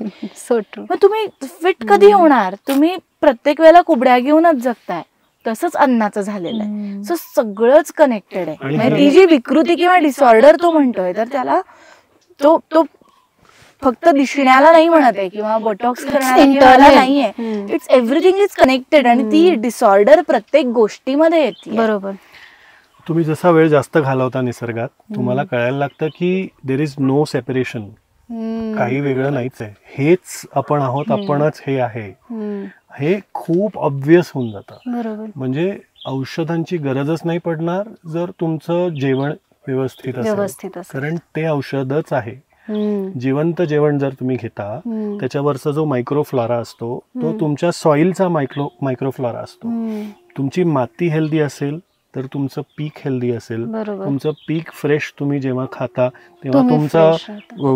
मग तुम्ही फिट कधी होणार? तुम्ही प्रत्येक वेळेला कुबड्या घेऊनच जगताय. तसंच अन्नाचं झालेलं आहे. सो सगळंच कनेक्टेड आहे. ती जी विकृती किंवा डिसऑर्डर तो म्हणतोय, तर त्याला तो फक्त दिसण्याला नाही म्हणत आहे किंवा बोटॉक्स करण्याला नाहीये. इट्स एव्हरीथिंग इज कनेक्टेड, आणि ती डिसऑर्डर प्रत्येक गोष्टीमध्ये येते. बरोबर. तुम्ही जसा वेळ जास्त घालवता निसर्गात, तुम्हाला कळायला लागतं की देर इज नो सेपरेशन. काही वेगळं नाहीच आहे, हेच आपण आहोत, आपणच हे आहे, हे खूप ऑब्व्हियस होऊन जातं. म्हणजे औषधांची गरजच नाही पडणार जर तुमचं जेवण व्यवस्थित असेल, कारण ते औषधच आहे. जिवंत जेवण जर तुम्ही घेता त्याच्यावरचा जो मायक्रोफ्लोरा असतो तो तुमच्या सॉइलचा मायक्रोफ्लोरा असतो. तुमची माती हेल्दी असेल तर तुमचं पीक हेल्दी असेल. तुमचं पीक फ्रेश तुम्ही जेव्हा खाता तेव्हा तुमचं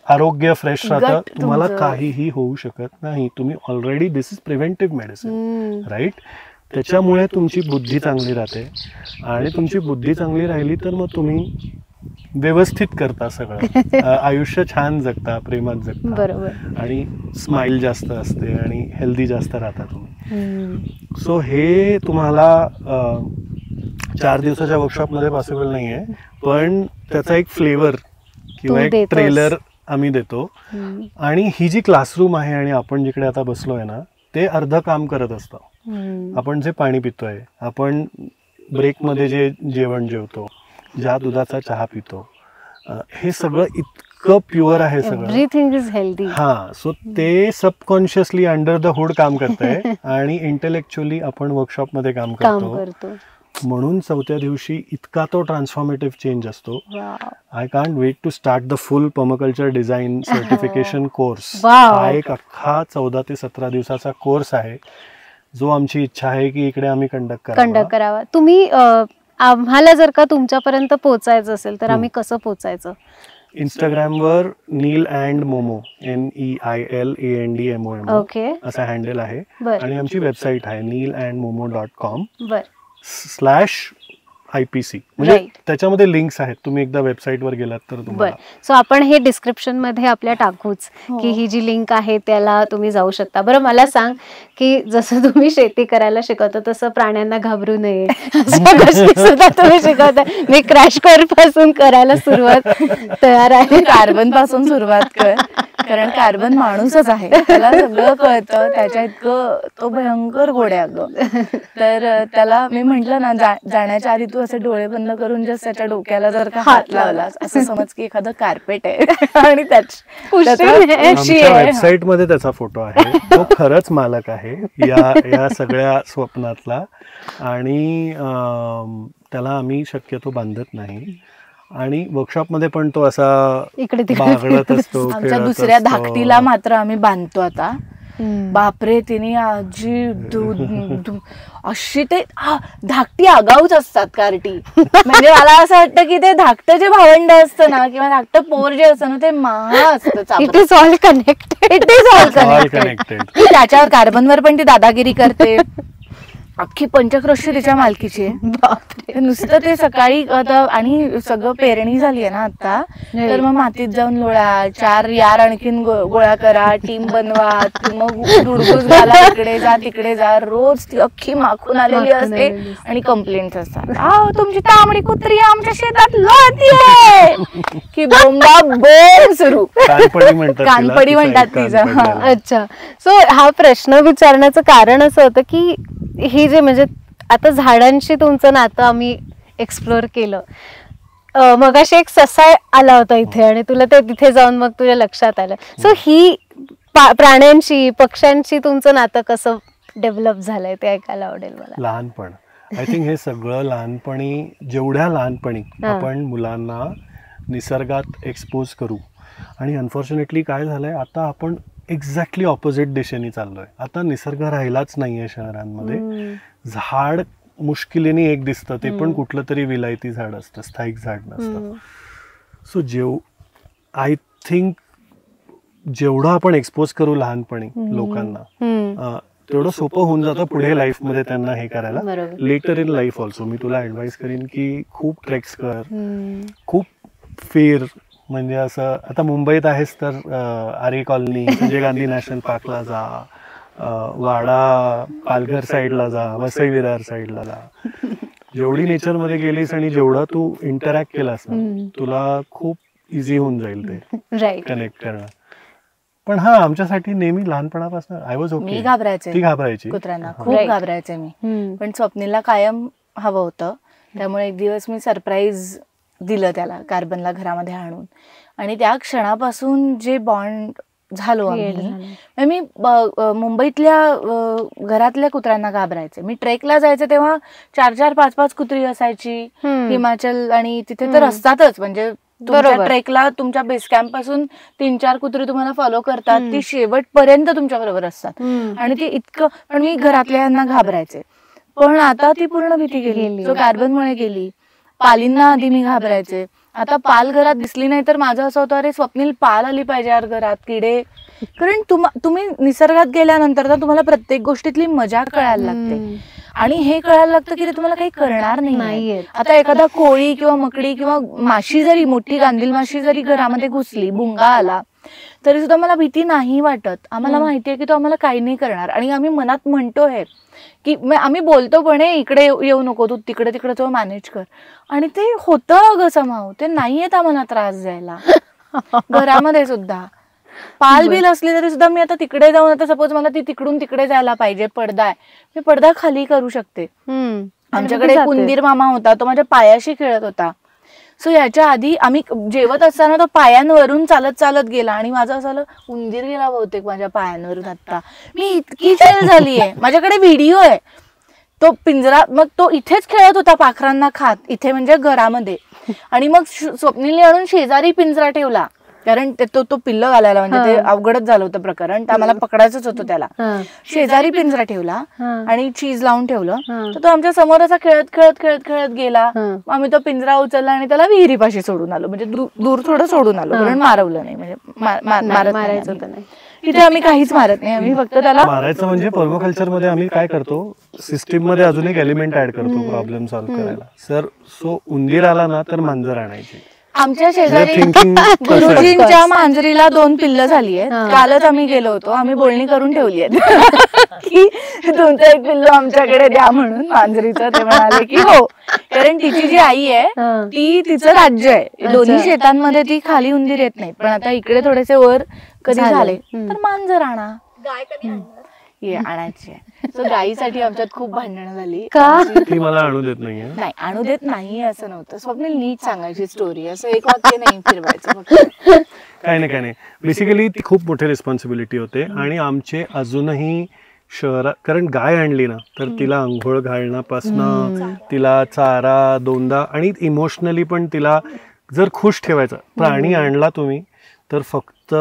आरोग्य फ्रेश राहतं. तुम्हाला काहीही होऊ शकत नाही. तुम्ही already this is preventive medicine, right? त्याच्यामुळे तुमची बुद्धी चांगली राहते आणि तुमची बुद्धी चांगली राहिली तर मग तुम्ही व्यवस्थित करता सगळं. आयुष्य छान जगता, प्रेमात जगता आणि स्माइल जास्त असते आणि हेल्दी जास्त राहता तुम्ही. सो हे तुम्हाला 4 दिवसाच्या वर्कशॉपमध्ये पॉसिबल नाही आहे, पण त्याचा एक फ्लेवर किंवा एक ट्रेलर आम्ही देतो. आणि ही जी क्लासरूम आहे आणि आपण जिकडे आता बसलोय ना ते अर्ध काम करत असतं. आपण जे पाणी पितोय, आपण ब्रेकमध्ये जे जेवण जेवतो, ज्या दुधाचा चहा पितो, हे सगळं इतकं प्युअर आहे सगळं. Everything is healthy. सो ते सबकॉन्शियसली अंडर द हुड काम करतंय आणि इंटेलेक्च्युअली आपण वर्कशॉपमध्ये काम करतो. म्हणून 4थ्या दिवशी इतका तो ट्रान्सफॉर्मेटिव्ह चेंज असतो. I can't wait to start the full permaculture design certification course. हा एक अख्खा 14 ते 17 दिवसाचा कोर्स आहे जो आमची इच्छा आहे की इकडे आम्ही कंडक्ट करावा. तुम्ही आम्हाला जर का तुमच्यापर्यंत पोहोचायचं असेल तर आम्ही कसं पोहोचायचं? इंस्टाग्रामवर नील अँड मोमो, NEILANDMOMO असा हँडल आहे आणि आमची वेबसाईट आहे neelandmomo.com /IPC. म्हणजे त्याच्यामध्ये लिंक्स आहेत. तुम्ही एकदा वेबसाईटवर गेलात तर तुम्हाला. सो आपण हे डिस्क्रिप्शन मध्ये आपल्या टाकूच की ही जी लिंक आहे त्याला तुम्ही जाऊ शकता. बरं मला सांग की जसं तुम्ही शेती करायला शिकवता तसं प्राण्यांना घाबरू नये अशा गोष्टी सुद्धा तुम्ही शिकवता. मी क्रॅश कोर्स पासून करायला सुरुवात तयार आहे. कार्बन पासून सुरुवात कर, कारण कार्बन माणूसच आहे, त्याला सगळं कळतं. त्याच्या इतकं तो भयंकर गोड आहे अगं. तर त्याला मी म्हंटल ना जाण्याच्या आधी तू असे डोळे बंद करून जस्ट त्याच्या डोक्याला जर का हात लावलास असं समज की एखादं कार्पेट आहे आणि वेबसाईट मध्ये त्याचा फोटो आहे. तो खरंच मालक आहे या सगळ्या स्वप्नातला आणि त्याला आम्ही शक्यतो बांधत नाही. आणि वर्कशॉपमध्ये पण तो असा बागडत असतो. आमच्या दुसऱ्या धाकटीला मात्र आम्ही बांधतो आता. बापरे, तिने आजी अशी ते धाकटी आगाऊच असतात कार्टी. म्हणजे मला असं वाटतं की ते धाकटं जे भावंड असतं ना किंवा धाकटं पोर जे असतं ना ते महा असतं. It is all connected. त्याच्यावर कार्बनवर पण ती दादागिरी करते. अख्खी पंचक्रोशी तिच्या मालकीची. नुसतं ते सकाळी आणि सगळं पेरणी झाली आहे ना आता, तर मग मातीत जाऊन लोळा, 4 यार आणखीन गोळा करा, टीम बनवा, मग धुडगूस घाला, इकडे जा तिकडे जा. रोज ती अख्खी माखून आलेली असते आणि कंप्लेंट्स असतात. तुमची तांबडी कुत्री आमच्या शेतात लोळतीये की बोंबा बोंब सुरू. कानपडी म्हणतात तिचं. अच्छा. सो हा प्रश्न विचारण्याचं कारण असं होतं की ही जे म्हणजे आता झाडांशी तुमचं नातं आम्ही एक्सप्लोर केलं. मगाशी एक ससा आला होता इथे आणि तुला ते तिथे जाऊन मग तुझ्या लक्षात आलं. सो ही प्राण्यांशी पक्ष्यांशी तुमचं नातं कसं डेव्हलप झालंय ते ऐकायला आवडेल मला. लहानपण, आय थिंक हे सगळं लहानपणी, जेवढ्या लहानपणी आपण मुलांना निसर्गात एक्सपोज करू. आणि अनफॉर्च्युनेटली काय झालंय, आता आपण एक्झॅक्टली ऑपोजिट दिशेने चाललोय. आता निसर्ग राहिलाच नाहीये शहरांमध्ये. झाड मुश्किलीने एक दिसतं, ते पण कुठलं तरी विलायती झाड असतं, स्थायिक झाड नसतं. सो आय थिंक जेवढं आपण एक्सपोज करू लहानपणी लोकांना तेवढं सोपं होऊन जातं पुढे लाईफ मध्ये त्यांना हे करायला. लेटर इन लाईफ ऑल्सो मी तुला ऍडवाइस करीन की खूप ट्रेक्स कर, खूप फिर. म्हणजे असं आता मुंबईत आहेस तर आरे कॉलनी, संजय गांधी नॅशनल पार्कला जा, वाडा पालघर साईडला जा, वसई विरार साईडला जा. जेवढी नेचरमध्ये गेलीस आणि जेवढा तू इंटरॅक्ट केलास ना, तुला खूप इझी होऊन जाईल ते कनेक्ट करणं. पण आमच्यासाठी नेहमी लहानपणापासून आय वॉज ओके. मी घाबरायचे, ती घाबरायची कुत्र्यांना, खूप घाबरायचे मी. पण स्वप्नीलला कायम हवं होतं, त्यामुळे एक दिवस मी सरप्राईज दिलं त्याला कार्बनला घरामध्ये आणून. आणि त्या क्षणापासून जे बॉन्ड झालो आम्ही. मी मुंबईतल्या घरातल्या कुत्र्यांना घाबरायचे. मी ट्रेकला जायचे तेव्हा 4-4, 5-5 कुत्री असायची. हिमाचल आणि तिथे तर असतातच, म्हणजे तुमच्या ट्रेकला तुमच्या बेस कॅम्प पासून 3-4 कुत्री तुम्हाला फॉलो करतात, ती शेवटपर्यंत तुमच्या बरोबर असतात. आणि ती इतकं, पण मी घरातल्यांना घाबरायचे, पण आता ती पूर्ण भीती गेली. जो कार्बनमुळे गेली. पालींना आधी मी घाबरायचे, आता पाल घरात दिसली नाही तर माझं असं होतं, अरे स्वप्नील पाल आली पाहिजे यार घरात, किडे. कारण तुम्ही निसर्गात गेल्यानंतर ना तुम्हाला प्रत्येक गोष्टीतली मजा कळायला लागते. आणि हे कळायला लागतं की ते तुम्हाला काही करणार नाही. आता एखादा कोळी किंवा मकडी किंवा माशी जरी, मोठी गांधील माशी जरी घरामध्ये घुसली, भुंगा आला, तरी सुद्धा मला भीती नाही वाटत. आम्हाला माहितीये की तो आम्हाला काही नाही करणार. आणि आम्ही मनात म्हणतोय की आम्ही बोलतो पण इकडे येऊ नको, तू तिकडे तो मॅनेज कर. आणि ते होतं अगं समाव, ते नाही येत आम्हाला त्रास द्यायला. घरामध्ये सुद्धा पाल बिल असली तरी सुद्धा मी आता तिकडे जाऊन, आता सपोज मला ती तिकडून तिकडे जायला पाहिजे, पडदा आहे, मी पडदा खाली करू शकते. आमच्याकडे एक उंदीर मामा होता, तो माझ्या पायाशी खेळत होता. सो याच्या आधी आम्ही जेवत असताना तो पायांवरून चालत चालत गेला आणि माझं असं झालं, उंदीर गेला बहुतेक माझ्या पायांवरून. आता मी इतकी फेल झालीये, माझ्याकडे व्हिडिओ आहे. तो पिंजरा, मग तो इथेच खेळत होता पाखरांना खात, इथे म्हणजे घरामध्ये. आणि मग स्वप्नीलने आणून शेजारी पिंजरा ठेवला, कारण तो पिल्लं घालायला, म्हणजे ते अवघडच झालं होतं प्रकरण, आम्हाला पकडायचंच होतं त्याला. शेजारी पिंजरा ठेवला आणि चीज लावून ठेवलं, तर तो आमच्या समोर असा खेळत खेळत खेळत खेळत गेला. आम्ही तो पिंजरा उचलला आणि त्याला विहिरीपाशी सोडून आलो, म्हणजे दूर थोडं सोडून आलो, कारण मारवलं नाही, म्हणजे मारायचं नाही. तिथे आम्ही काहीच मारत नाही, आम्ही फक्त त्याला मारायचं. म्हणजे पर्माकल्चर मध्ये आम्ही काय करतो, सिस्टीम मध्ये अजून एक एलिमेंट ऍड करतो प्रॉब्लेम सॉल्व्ह करायला. सो उंदीर आला ना तर मांजर आणायची. आमच्या शेजारी गुरुजींच्या मांजरीला 2 पिल्लं झाली आहेत. कालच आम्ही गेलो होतो, आम्ही बोलणी करून ठेवली आहे की तुमचं एक पिल्लं आमच्याकडे द्या म्हणून मांजरीचं. ते म्हणाले की हो, कारण तिची जी आई आहे ती, तिचं राज्य आहे, दोन्ही शेतांमध्ये ती खाली उंदीर येत नाही. पण आता इकडे थोडेसे वर कधी झाले तर मांजर आणा, गाय कधी आणायची. सो गायीसाठी आमच्यात खूप भांडणं झाली. ती मला आणू देत नाहीये. नाही, आणू देत नाहीये असं नव्हतं. स्वप्नील नीट सांगायची स्टोरी, असं एक वाक्य नाही फिरवायचं. काय नाही, बेसिकली ती खूप मोठी रिस्पॉन्सिबिलिटी होते. आणि आमचे अजूनही शहरात, कारण गाय आणली ना तर तिला आंघोळ घालण्यापासनं, तिला चारा 2दा, आणि इमोशनली पण तिला जर खुश ठेवायचा प्राणी आणला तुम्ही, तर फक्त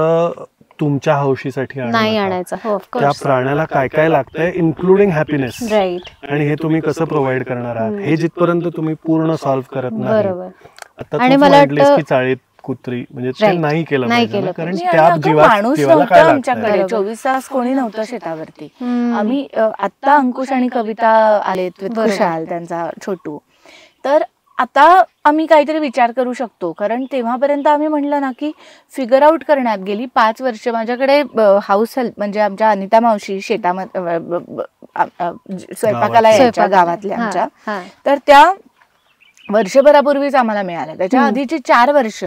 तुमच्या हौशीसाठी नाही आणायचा. त्या प्राण्याला काय काय लागतंय, इन्क्लुडिंग हॅपीनेस, आणि हे तुम्ही कसं प्रोव्हाइड करणार आहात, हे जिथपर्यंत तुम्ही पूर्ण सॉल्व्ह करत नाही. आता तू म्हटलीस की चाळीत कुत्री, म्हणजे ते नाही केलं पाहिजे, कारण त्या जीवाला काय आमच्याकडे 24 तास कोणी नव्हतं शेतावरती. आम्ही आता अंकुश आणि कविता आलेत, खुशाल त्यांचा छोटू, तर आता आम्ही काहीतरी विचार करू शकतो. कारण तेव्हापर्यंत आम्ही म्हणलं ना की फिगर आउट करण्यात गेली 5 वर्ष. माझ्याकडे हाऊस हेल्प, म्हणजे आमच्या अनिता मावशी शेतामध्ये स्वयंपाकाला यायच्या गावातल्या आमच्या, तर त्या वर्षभरापूर्वीच आम्हाला मिळाल्या. त्याच्या आधीची 4 वर्ष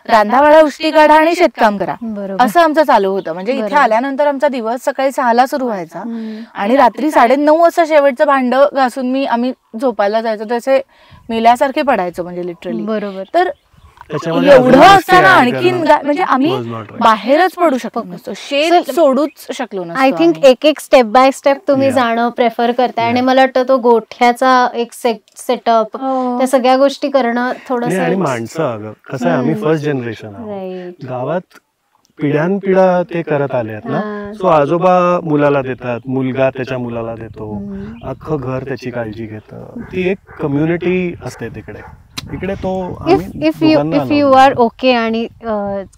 रांधावाडा, उष्टी काढा आणि शेतकाम करा, असं आमचं चालू होतं. म्हणजे इथे आल्यानंतर आमचा दिवस सकाळी 6ला सुरू व्हायचा आणि रात्री 9:30 वाजता शेवटचं भांड घासून आम्ही झोपायला जायचो. तसे मेल्यासारखे पडायचो, म्हणजे लिटरली. बरोबर. तर एवढं असताना आणखीन म्हणजे आम्ही बाहेरच पडू शकलो नसतो, शेत सोडूच शकलो नसतो. आय थिंक एक स्टेप बाय स्टेप तुम्ही जाणं प्रेफर करताय. आणि मला वाटतं तो गोठ्याचा एक सेटअप, त्या सगळ्या गोष्टी करणं थोडंसं. आणि माणसं, कसं आहे, आम्ही फर्स्ट जनरेशन आहोत गावात, पिढ्यानपिढ्या ते करत आले आहेत ना. सो आजोबा मुलाला देतात, मुलगा त्याच्या मुलाला देतो, अख्खं घर त्याची काळजी घेतं. ती एक कम्युनिटी असते तिकडे. इकडे तो इफ यू आर ओके आणि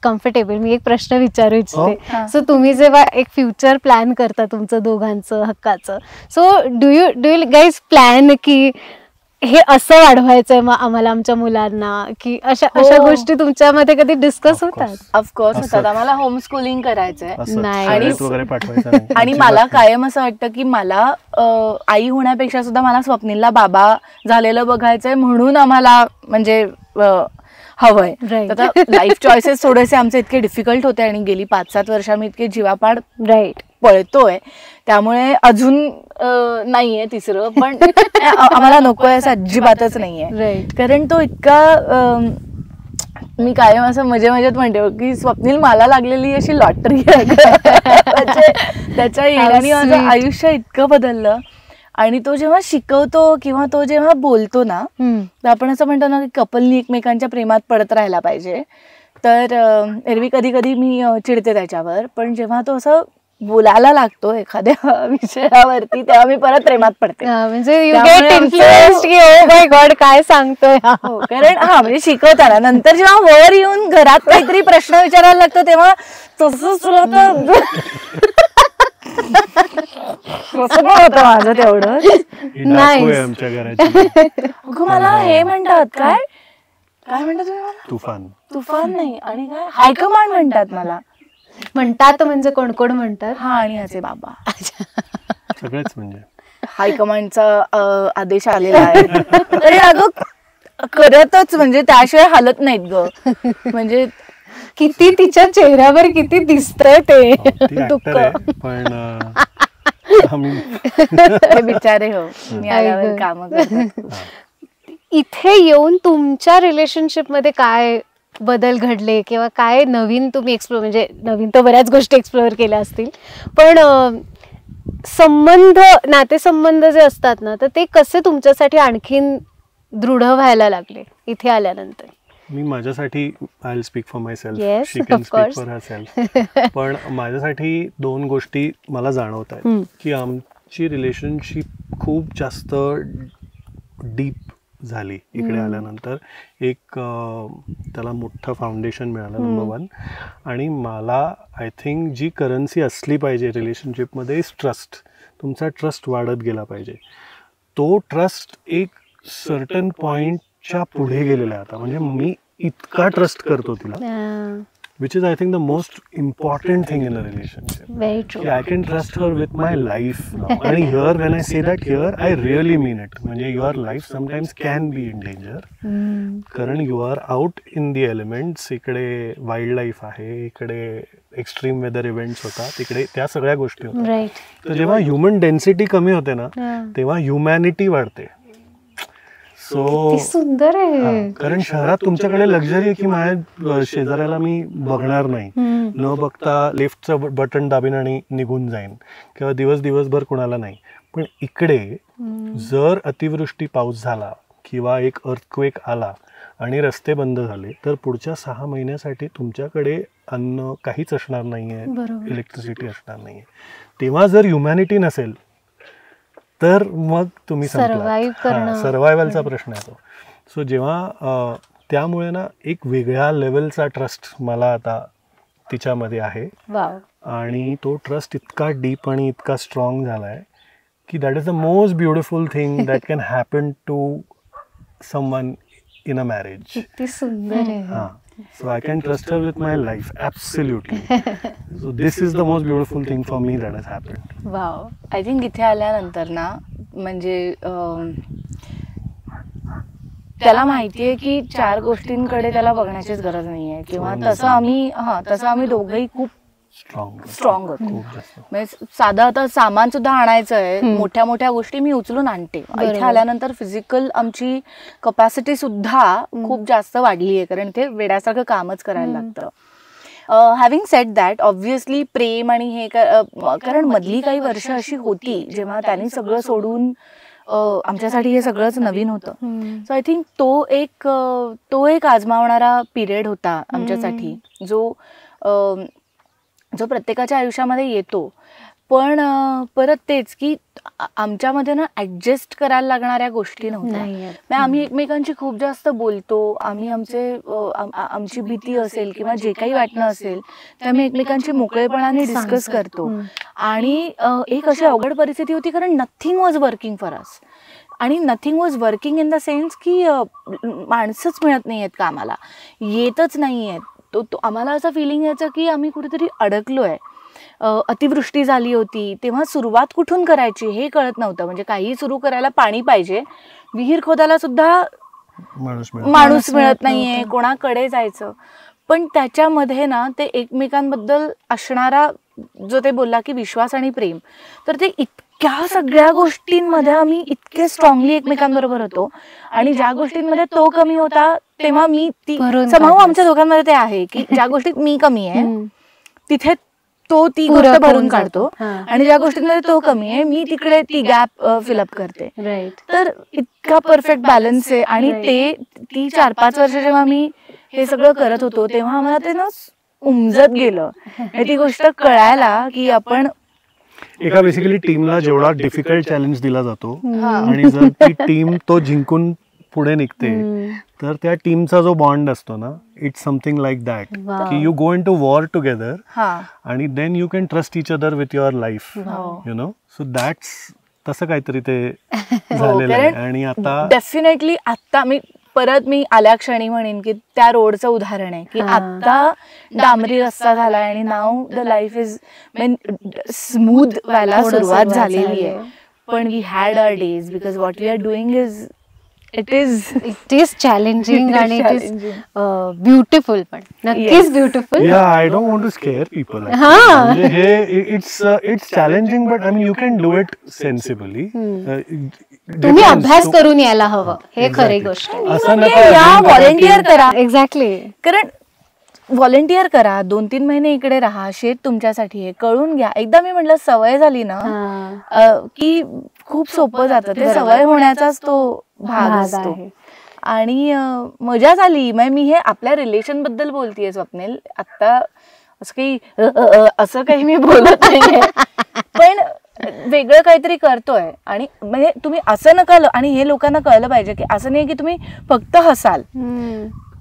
कम्फर्टेबल, मी एक प्रश्न विचारू इच्छिते. सो तुम्ही जेव्हा एक फ्युचर प्लॅन करता तुमचं दोघांचं हक्काचं, so do you guys plan की हे असं वाढवायचंय मग आम्हाला आमच्या मुलांना, की अशा गोष्टी तुमच्यामध्ये कधी डिस्कस होतात? ऑफकोर्स होतात. आम्हाला होम स्कूलिंग करायचंय आणि मला कायम असं वाटतं की मला आई होण्यापेक्षा सुद्धा मला स्वप्नीलला बाबा झालेलं बघायचंय, म्हणून आम्हाला म्हणजे हवंय. आता लाईफ चॉईसेस थोडेसे आमचे इतके डिफिकल्ट होते आणि गेली 5-7 वर्ष आम्ही इतके जीवापाड पळतोय, त्यामुळे अजून नाहीये तिसरं. पण आम्हाला नकोय असं अजिबातच नाहीये. कारण तो इतका, मी कायम असं मजेत म्हणते की स्वप्नील मला लागलेली अशी लॉटरी आहे. त्याच्या येण्याने माझं आयुष्य इतकं बदललं. आणि तो जेव्हा शिकवतो किंवा तो जेव्हा बोलतो ना, तर आपण असं म्हणतो ना की कपलनी एकमेकांच्या प्रेमात पडत राहायला पाहिजे. तर एरवी कधी कधी मी चिडते त्याच्यावर, पण जेव्हा तो असं बोलायला लागतो एखाद्या विषयावरती तेव्हा मी परत प्रेमात पडते. म्हणजे यू गेट इन्फ्लुएन्स्ड की ओ माय गॉड काय सांगतोय. कारण म्हणजे शिकवताना नंतर जेव्हा वर येऊन घरात काहीतरी प्रश्न विचारायला लागतो तेव्हा तसंच तुला तर कसं पण होतं माझं तेवढं. नाही आमच्या घराची अगं मला हे म्हणतात काय काय म्हणतात तुम्ही मला? तुफान. तुफान नाही आणि काय हायकमांड म्हणतात मला. म्हणतात म्हणजे कोण कोण म्हणतात? हा आणि ह्याचे बाबा सगळेच म्हणजे हायकमांडचा आदेश आलेला आहे. अरे अगं करतच म्हणजे त्याशिवाय हालत नाहीत ग. म्हणजे किती तिच्या चेहऱ्यावर किती दिसतंय ते ती दुःख. actor आहे, पण आम्ही हे बिचारे हो मी आल्यावर काम करतात. इथे येऊन तुमच्या रिलेशनशिप मध्ये काय बदल घडले किंवा काय नवीन तुम्ही एक्सप्लोर, म्हणजे नवीन तर बऱ्याच गोष्टी एक्सप्लोअर केल्या असतील, पण संबंध नातेसंबंध जे असतात ना तर ते कसे तुमच्यासाठी आणखीन दृढ व्हायला लागले इथे आल्यानंतर? मी माझ्यासाठी I will speak for my self, Yes, she can of speak course. For her self. पण माझ्यासाठी दोन गोष्टी मला जाणवत आहेत की आमची रिलेशनशिप खूप जास्त डीप झाली इकडे आल्यानंतर. एक त्याला मोठं फाउंडेशन मिळालं नंबर वन. आणि मला आय थिंक जी करन्सी असली पाहिजे रिलेशनशिपमध्ये इज ट्रस्ट. तुमचा ट्रस्ट वाढत गेला पाहिजे. तो ट्रस्ट एक सर्टन पॉइंटच्या पुढे गेलेला आहे आता. म्हणजे मी इतका ट्रस्ट करतो तिला, which is I think the most important thing in a relationship. Very true. I can trust her with my life now. And here when I say that here, I really mean it. म्हणजे your life sometimes can be in danger. कारण you are out in the elements. इकडे wild life आहे, इकडे extreme weather events होतात, इकडे त्या सगळ्या गोष्टी होतात. राईट. तर जेव्हा ह्युमन डेन्सिटी कमी होते ना तेव्हा ह्युमॅनिटी वाढते. सो सुंदर आहे. कारण शहरात तुमच्याकडे लक्झरी आहे की माझ्या शेजाऱ्याला मी बघणार नाही, न बघता लिफ्टचं बटन दाबीन आणि निघून जाईन किंवा दिवसभर कुणाला नाही. पण इकडे जर अतिवृष्टी पाऊस झाला किंवा एक अर्थक्वेक आला आणि रस्ते बंद झाले तर पुढच्या 6 महिन्यासाठी तुमच्याकडे अन्न काहीच असणार नाहीये, इलेक्ट्रिसिटी असणार नाहीये. तेव्हा जर ह्युमॅनिटी नसेल तर मग तुम्ही सर्वायवलचा प्रश्न येतो. सो जेव्हा त्यामुळे ना एक वेगळ्या लेवलचा ट्रस्ट मला आता तिच्यामध्ये आहे. आणि तो ट्रस्ट इतका डीप आणि इतका स्ट्रॉंग झालाय की that is the most beautiful thing that can happen to someone in a marriage. किती सुंदर आहे. So I can trust her with my life, absolutely. So this is the most beautiful thing for me that has happened. Wow. I think इथे आल्यानंतर ना म्हणजे त्याला माहितीये की 4 गोष्टींकडे त्याला बघण्याचीच गरज नाहीये किंवा तसं आम्ही दोघंही खूप स्ट्रॉंग होतो. म्हणजे साधं आता सामान सुद्धा आणायचं आहे, मोठ्या मोठ्या गोष्टी मी उचलून आणते. इथे आल्यानंतर फिजिकल आमची कपॅसिटी सुद्धा खूप जास्त वाढली आहे कारण इथे वेड्यासारखं कामच करायला लागतं. हॅव्हिंग सेड दॅट ऑब्व्हियसली प्रेम आणि हे कारण मधली काही वर्ष अशी होती जेव्हा त्यांनी सगळं सोडून आमच्यासाठी हे सगळंच नवीन होतं. सो आय थिंक तो एक आजमावणारा पिरियड होता आमच्यासाठी जो प्रत्येकाच्या आयुष्यामध्ये येतो. पण परत तेच की आमच्यामध्ये ना ऍडजस्ट करायला लागणाऱ्या गोष्टी नव्हत्या. आम्ही एकमेकांशी खूप जास्त बोलतो. आम्ही आमची भीती असेल किंवा जे काही वाटणं असेल ते आम्ही एकमेकांशी मोकळेपणाने डिस्कस करतो. आणि एक अशी अवघड परिस्थिती होती कारण nothing was working for us. आणि nothing was working in the sense की माणसंच मिळत नाही आहेत कामाला, येतच नाही आहेत. तो आम्हाला असं फिलिंग यायचं की आम्ही कुठेतरी अडकलोय. अतिवृष्टी झाली होती तेव्हा सुरुवात कुठून करायची हे कळत नव्हतं. म्हणजे काही सुरू करायला पाणी पाहिजे, विहीर खोदायला सुद्धा माणूस मिळत नाहीये, कोणाकडे जायचं. पण त्याच्यामध्ये ना ते एकमेकांबद्दल असणारा जो ते बोलला की विश्वास आणि प्रेम, तर ते इतक्या सगळ्या गोष्टींमध्ये आम्ही इतके स्ट्रॉंगली एकमेकांबरोबर होतो. आणि ज्या गोष्टींमध्ये तो कमी होता तेव्हा मी ती समभाव आमच्या दोघांमध्ये ते आहे की ज्या गोष्टीत मी कमी आहे तिथे तो ती गोष्ट भरून काढतो आणि ज्या गोष्टींमध्ये तो कमी आहे मी तिकडे ती गॅप फिलअप करते. राईट. तर इतका परफेक्ट बॅलन्स आहे. आणि ती 4-5 वर्ष जेव्हा मी हे सगळं करत होतो तेव्हा आम्हाला ते ना उमजत गेलं. ती गोष्ट कळायला की आपण एका बेसिकली टीमला जेवढा डिफिकल्ट चॅलेंज दिला जातो आणि जर ती टीम तो जिंकून पुढे निघते तर त्या टीमचा जो बॉन्ड असतो ना इट्स समथिंग लाईक दॅट की you go into war together आणि then you can trust each other with your life you know. So that's तसं काहीतरी ते झालेलं आहे. आणि आता डेफिनेटली आता मी आल्या क्षणी म्हणेन की त्या रोडचं उदाहरण आहे की आता डांबरी रस्ता झालाय आणि नाव द लाईफ इज स्मूथ व्हायला सुरुवात झालेली आहे. पण we had our days because what we are doing is it is challenging आणि इट इज ब्युटिफुल. पण नक्कीच beautiful. Yeah, I don't want to scare people. म्हणजे it's challenging, but I mean you can do it sensibly. तुम्ही अभ्यास करून यायला हवं हे खरी गोष्ट. असं व्हॉलेंटियर करा. एक्झॅक्टली. कारण व्हॉलेंटियर करा, 2-3 महिने इकडे राहा, शेत तुमच्यासाठी आहे, कळून घ्या. एकदा मी म्हटलं सवय झाली ना की खूप सोपं जातं. ते सवय होण्याचाच तो भाग असतो. आणि मजा झाली. मी हे आपल्या रिलेशन बद्दल बोलतेय स्वप्नील. आता असं काही मी बोलत नाहीये पण वेगळं काहीतरी करतोय. आणि म्हणजे तुम्ही असं नका. आणि हे लोकांना कळलं पाहिजे की असं नाही की तुम्ही फक्त हसाल.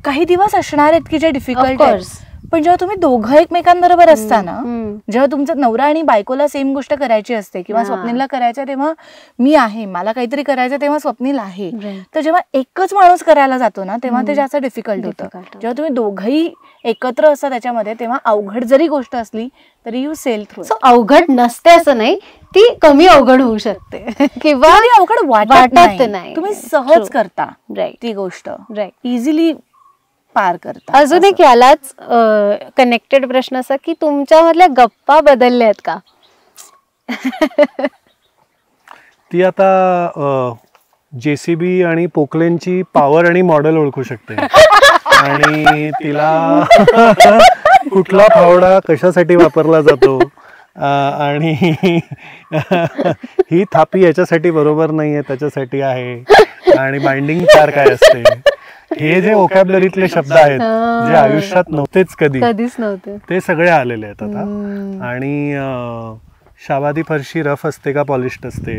काही दिवस असणार आहेत की जे डिफिकल्ट आहेत. पण जेव्हा तुम्ही दोघं एकमेकांबरोबर असता ना, जेव्हा तुमचा नवरा आणि बायकोला सेम गोष्ट करायची असते किंवा स्वप्नीलला करायचं तेव्हा मी आहे, मला काहीतरी करायचं तेव्हा स्वप्नील आहे. तर जेव्हा एकच माणूस करायला जातो ना तेव्हा ते जास्त डिफिकल्ट होतं. जेव्हा तुम्ही दोघंही एकत्र असता त्याच्यामध्ये तेव्हा अवघड जरी गोष्ट असली तरी यू सेल थ्रू. अवघड नसते असं नाही, ती कमी अवघड होऊ शकते किंवा अवघड वाटत नाही. तुम्ही सहज करता ती गोष्ट, इझिली पार करता. अजून एक यालाच कनेक्टेड प्रश्न असा की तुमच्यामधल्या गप्पा बदलल्या आहेत का? ती आता JCB आणि पोकलेनची पॉवर आणि मॉडेल ओळखू शकते आणि तिला कुठला फावडा कशासाठी वापरला जातो आणि ही थापी याच्यासाठी बरोबर नाहीये त्याच्यासाठी आहे आणि बाइंडिंग तार काय असते. हे जे वोकॅब्युलरीतले शब्द आहेत जे आयुष्यात नव्हतेच कधीच नव्हते ते सगळे आलेले आहेत आता. आणि शाबादी फरशी रफ असते का पॉलिश्ड असते.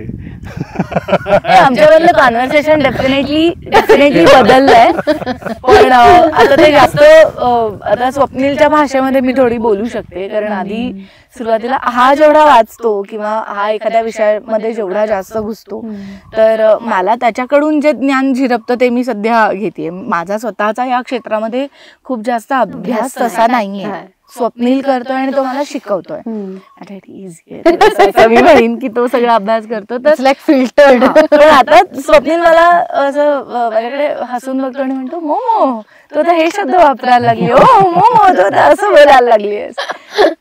आमच्यावरलं कॉन्व्हर्सेशन डेफिनेटली बदललंय. पण आता ते जास्त आता स्वप्नीलच्या भाषेमध्ये मी थोडी बोलू शकते. कारण आधी सुरुवातीला हा जेवढा वाचतो किंवा हा एखाद्या विषयामध्ये जेवढा जास्त घुसतो तर मला त्याच्याकडून जे ज्ञान झिरपतं ते मी सध्या घेतेय. माझा स्वतःचा या क्षेत्रामध्ये खूप जास्त अभ्यास तसा नाहीये. स्वप्नील करतोय आणि तो मला शिकवतोय. मी म्हणेन की तो सगळा अभ्यास करतो तर लाईक फिल्टर्ड. पण आता स्वप्नील मला असं माझ्याकडे हसून बघतो आणि म्हणतो मोमो तो तर हे शब्द वापरायला लागली. ओ मोमो तो तर असं बोलायला लागली.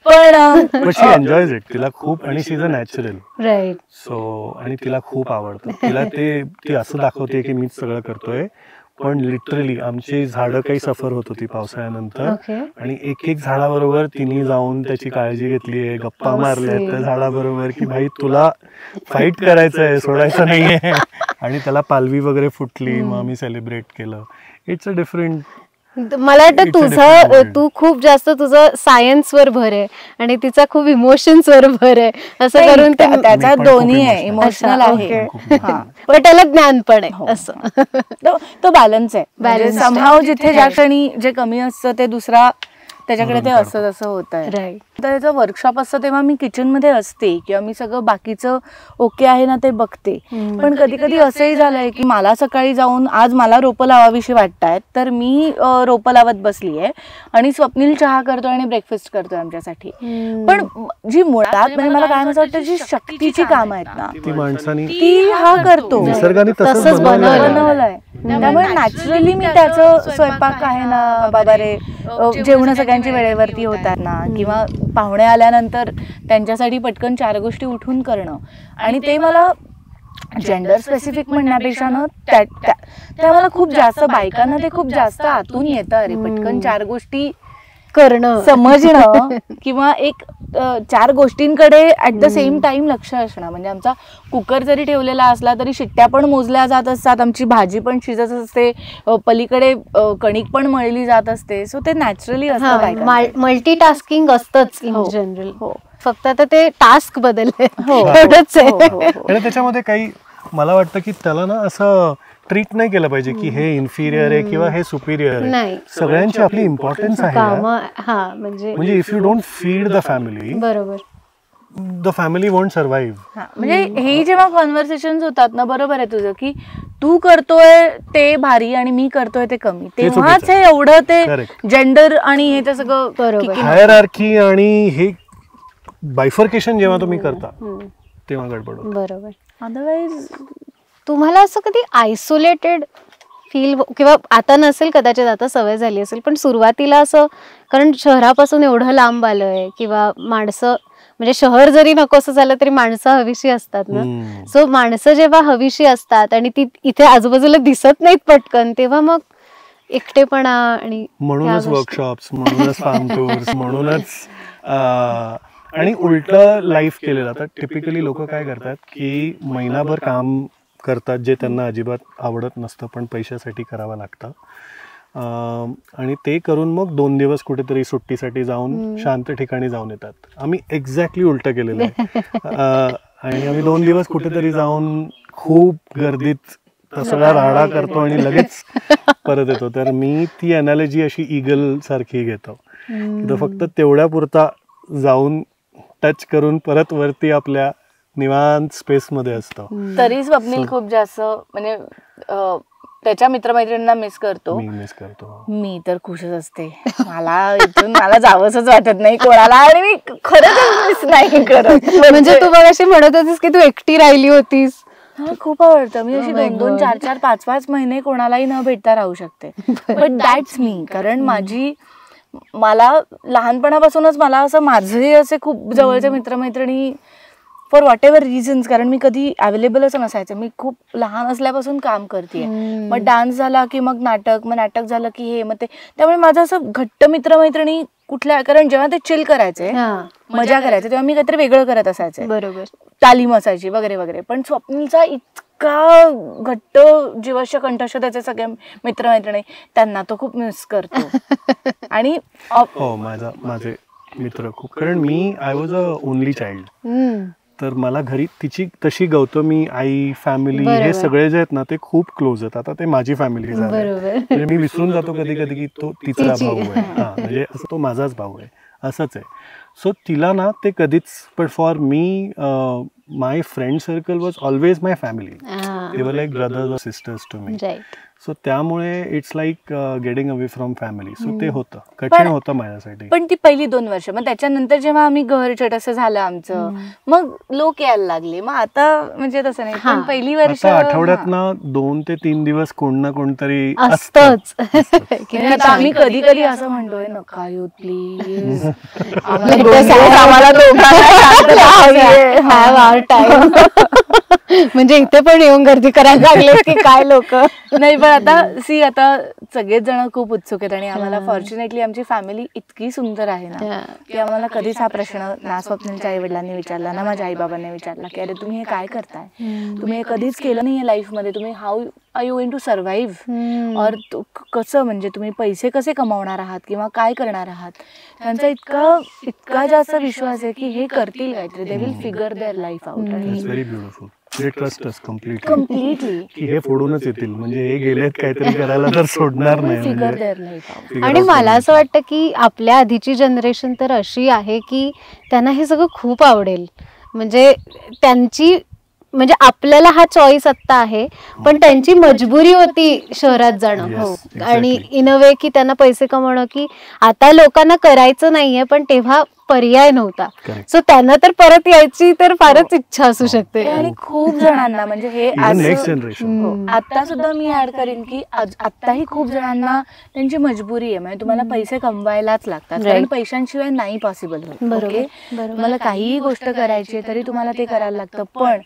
पण शी एन्जॉयज इट. तिला खूप आणि she is a natural. Right. So आणि तिला खूप आवडतं. तिला ती असं दाखवते की मीच सगळं करतोय. पण लिटरली आमची झाडं काही सफर होत होती पावसाळ्यानंतर आणि एक झाडाबरोबर तिने जाऊन त्याची काळजी घेतलीये, गप्पा मारल्यात त्या झाडाबरोबर की भाई तुला फाईट करायचंय, सोडायचं नाहीये. आणि त्याला पालवी वगैरे फुटली, मग आम्ही सेलिब्रेट केलं. It's a different. मला वाटतं तू खूप जास्त तुझं सायन्स वर भर आहे आणि तिचा खूप इमोशन्स वर भर आहे. असं करून त्याचा दोन्ही आहे. इमोशनल आहे पण त्याला ज्ञान पण आहे. असं तो बॅलन्स आहे. समहाव जिथे ज्या क्षणी जे कमी असतं ते दुसरा त्याच्याकडे ते असं जसं होत आहे. तर त्याचं वर्कशॉप असतं तेव्हा मी किचन मध्ये असते किंवा मी सगळं बाकीचं ओके आहे ना ते बघते. पण कधी कधी असंही झालंय की मला सकाळी जाऊन आज मला रोपं लावाविषयी वाटतायत तर मी रोपं लावत बसली आहे आणि स्वप्नील चहा करतोय आणि ब्रेकफास्ट करतोय आमच्यासाठी. पण जी मुळात म्हणजे मला काय असं वाटतं जी शक्तीची कामं आहेत ना ती माणसाने ती हा करतो. निसर्गाने तसंच बनवलंय. त्यामुळे नॅचरली मी त्याचं स्वयंपाक आहे ना बाबा रे, जेवण सगळ्यांची वेळेवरती होतात ना किंवा पाहुणे आल्यानंतर त्यांच्यासाठी पटकन 4 गोष्टी उठून करणं. आणि ते मला जेंडर स्पेसिफिक म्हणण्यापेक्षा ना त्या मला खूप जास्त बायकांना ते खूप जास्त आतून येतं. अरे पटकन 4 गोष्टी करणं, समजणं किंवा एक 4 गोष्टींकडे ऍट द सेम टाइम लक्ष असणं. म्हणजे आमचा कुकर जरी ठेवलेला असला तरी शिट्ट्या पण मोजल्या जात असतात, आमची भाजी पण शिजत असते, पलीकडे कणिक पण मळली जात असते. सो ते नॅचरली असतं. मल्टीटास्किंग असतंच इन जनरल. हो, फक्त आता ते टास्क बदलले हो, एवढंच आहे. आणि त्याच्यामध्ये काही मला वाटतं की त्याला ना असं ट्रीट नाही केलं पाहिजे की हे इन्फिरियर आहे किंवा हे सुपिरियर आहे. नाही, सगळ्यांची आपली इम्पॉर्टन्स आहे काम. यार. हा म्हणजे if you don't feed the family, बरोबर, द फॅमिली वोंट सर्व्हाइव्ह. म्हणजे हे जेव्हा कॉन्व्हर्सेशन होतात ना, बरोबर आहे तुझं, की तू करतोय ते भारी आणि मी करतोय ते कमी, तेव्हाच हे एवढं ते जेंडर आणि हे ते सगळं बरोबर, हायरार्की आणि हे बायफर्केशन जेव्हा तुम्ही करता तेव्हा गडबड होते. बरोबर. अदरवाईज तुम्हाला असं कधी आयसोलेटेड फील, किंवा आता नसेल कदाचित, आता सवय झाली असेल, पण सुरुवातीला असं, कारण शहरापासून एवढं लांब आलोय, किंवा माणसं म्हणजे शहर जरी नकोसं झालं तरी माणसं हवीशी असतात ना. सो माणसं जेव्हा हवीशी असतात आणि ती इथे आजूबाजूला दिसत नाहीत पटकन, तेव्हा मग एकटेपणा आणि म्हणूनच वर्कशॉप्स, म्हणूनच फार्म टूर्स, म्हणूनच आणि उलट लाईफ केलेलं. आता टिपिकली लोक काय करतात की महिनाभर काम करतात जे त्यांना अजिबात आवडत नसतं पण पैशासाठी करावं लागतं, आणि ते करून मग 2 दिवस कुठेतरी सुट्टीसाठी जाऊन शांत ठिकाणी जाऊन येतात. आम्ही एक्झॅक्टली उलट केलेलं आहे. आणि आम्ही 2 दिवस कुठेतरी जाऊन खूप गर्दीत सगळा राडा करतो आणि लगेच परत येतो. तर मी ती अनालॉजी अशी ईगल सारखी घेतो, की तो फक्त तेवढ्या पुरता जाऊन टच करून परत वरती आपल्या निवांत स्पेस मध्ये असतो. तरी स्वप्नील खूप जास्त म्हणजे त्याच्या मित्रमैत्रिणींना मिस करतो. मी तर खुशच असते. मला इथून मला जावंसच वाटत नाही कोणाला, आणि मी खरंच मिस नाही करत. म्हणजे तू बघ अशी म्हणत होतीस की तू एकटी राहिली होतीस. खूप आवडतं. मी अशी 2-2, 4-4, 5-5 महिने कोणालाही न भेटता राहू शकते. बट दॅट्स मी. कारण मला लहानपणापासूनच मला असं माझे असे खूप जवळचे मित्रमैत्रिणी फॉर व्हॉट एव्हर रिझन्स, कारण मी कधी अवेलेबलच नसायचे. मी खूप लहान असल्यापासून काम करते. मग डान्स झाला की मग नाटक झालं की हे, मग ते, त्यामुळे माझं असं घट्ट मित्रमैत्रिणी कुठल्या, कारण जेव्हा ते चिल करायचे, मजा करायचे, तेव्हा मी काहीतरी वेगळं करत असायचे, बरोबर, तालीम असायची वगैरे वगैरे. पण स्वप्नीलचा इतका घट्ट जीवस्य कंठस्थ त्याचे सगळे मित्रमैत्रिणी, त्यांना तो खूप मिस करतो. आणि माझे मित्र खूप, कारण मी I was a only child, तर मला घरी तिची तशी गौतमी, आई, फॅमिली हे सगळे जे आहेत ना ते खूप क्लोज आहेत. आता ते माझी फॅमिली झाली. म्हणजे मी विसरून जातो कधी कधी की तो तिचा भाऊ आहे, म्हणजे असं तो माझाच भाऊ आहे, असंच आहे. सो तिला ना ते कधीच, but for me my friend circle was always my family. They were like brothers और सिस्टर्स टू मी. सो त्यामुळे it's like getting away from family. So ते होतं, कठीण होतं माझ्यासाठी. पण ती पहिली 2 वर्ष, मग त्याच्यानंतर जेव्हा आम्ही घर छोटंसं झालं आमचं, मग लोक यायला लागले. मग आता म्हणजे तसं नाही, पण पहिली वर्ष आठवड्यात ना 2 ते 3 दिवस कोण ना कोणतरी असतंच. आता आम्ही कधी कधी असं म्हणतोय, नका येऊ प्लीज, म्हणजे इथे पण येऊन गर्दी करायला लागले की काय लोक. नाही, पण आता सगळेच जण खूप उत्सुक आहेत. आणि आम्हाला फॉर्च्युनेटली आमची फॅमिली इतकी सुंदर आहे ना, की आम्हाला कधीच हा प्रश्न ना स्वप्नीलच्या आई वडिलांनी विचारला ना माझ्या आई बाबांनी विचारला की अरे तुम्ही हे काय करताय, तुम्ही हे कधीच केलं नाहीये लाईफ मध्ये, तुम्ही how are you going to survive, और कसं, म्हणजे तुम्ही पैसे कसे कमावणार आहात किंवा काय करणार आहात. त्यांचा इतका जास्त विश्वास आहे की हे करतील काहीतरी, they will figure their life out. Very beautiful. They trust us completely. की हे फोडूनच येतील, म्हणजे हे गेलेत काहीतरी करायला तर सोडणार नाही. आणि मला असं वाटतं की आपल्या आधीची जनरेशन तर अशी आहे की त्यांना हे सगळं खूप आवडेल. म्हणजे त्यांची, म्हणजे आपल्याला हा चॉईस आत्ता आहे, पण त्यांची मजबुरी होती शहरात जाणं. आणि इन अ वे की त्यांना पैसे कमवणं, की आता लोकांना करायचं नाहीये पण तेव्हा पर्याय नव्हता. सो त्यांना तर परत यायची तर फारच इच्छा असू शकते. आणि खूप जणांना, म्हणजे हे आता सुद्धा मी ऍड करीन की आताही खूप जणांना त्यांची मजबुरी आहे. म्हणजे तुम्हाला पैसे कमवायलाच लागतात, कारण पैशांशिवाय नाही पॉसिबल होत. मला काहीही गोष्ट करायची तरी तुम्हाला ते करायला लागतं. पण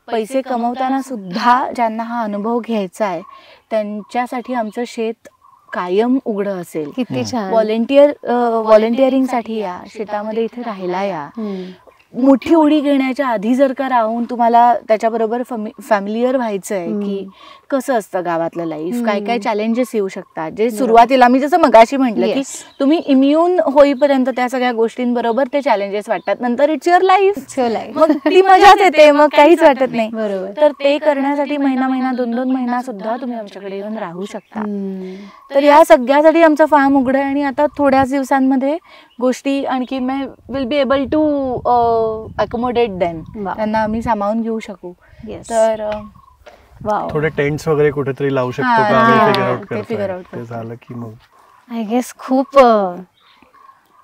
पैसे कमवताना सुद्धा ज्यांना हा अनुभव घ्यायचा आहे त्यांच्यासाठी आमचं शेत कायम उघडं असेल. किती छान. व्हॉलेंटिअरिंगसाठी या, शेतामध्ये इथे राहायला या. मोठी उडी घेण्याच्या आधी जर का राहून तुम्हाला त्याच्याबरोबर फॅमिलियर व्हायचं आहे की कसं असतं गावातलं लाईफ, काय काय चॅलेंजेस येऊ शकतात, जे सुरुवातीला मी जसं मगाशी म्हटलं की तुम्ही इम्युन होईपर्यंत त्या सगळ्या गोष्टींबरोबर ते चॅलेंजेस वाटतात, नंतर इट्स युअर लाईफ, मग ती मजाच येते, मग काहीच वाटत नाही. बरोबर. तर ते करण्यासाठी महिना 2 महिना सुद्धा तुम्ही आमच्याकडे येऊन राहू शकता. तर या सगळ्यासाठी आमचं फार्म उघडं आहे आणि आता थोड्याच दिवसांमध्ये गोष्टी आणखी will be able to accommodate them, त्यांना आम्ही सामावून घेऊ शकू. तर थोडे टेंट्स वगैरे कुठेतरी लावू शकतो का, आम्ही फिगर आउट करतो. झालं की मग आय गेस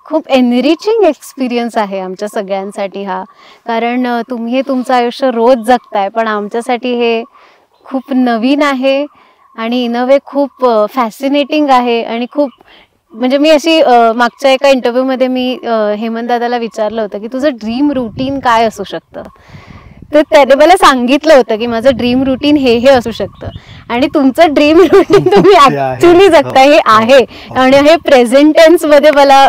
खूप एनरिचिंग एक्सपिरियन्स आहे आमच्या सगळ्यांसाठी हा. कारण तुम्ही हे तुमचं आयुष्य रोज जगताय, पण आमच्यासाठी हे खूप नवीन आहे आणि इन अ वे खूप फॅसिनेटिंग आहे. आणि खूप म्हणजे मी अशी मागच्या एका इंटरव्ह्यूमध्ये मी हेमंत दादाला विचारलं होतं की तुझं ड्रीम रुटीन काय असू शकतं, तर त्याने मला सांगितलं होतं की माझं ड्रीम रुटीन हे असू शकतं. आणि तुमचं ड्रीम रुटीन तुम्ही ऍक्च्युली जगता हे आहे आणि हे प्रेझेंट टेन्स मध्ये मला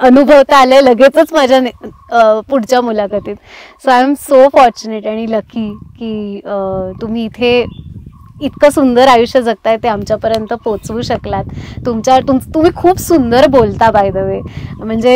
अनुभवता आलंय लगेचच माझ्या पुढच्या मुलाखतीत. So I am so fortunate आणि लकी की तुम्ही इथे इतकं सुंदर आयुष्य जगताय, ते आमच्यापर्यंत पोचवू शकलात. तुम्ही खूप सुंदर बोलता बाय द वे. म्हणजे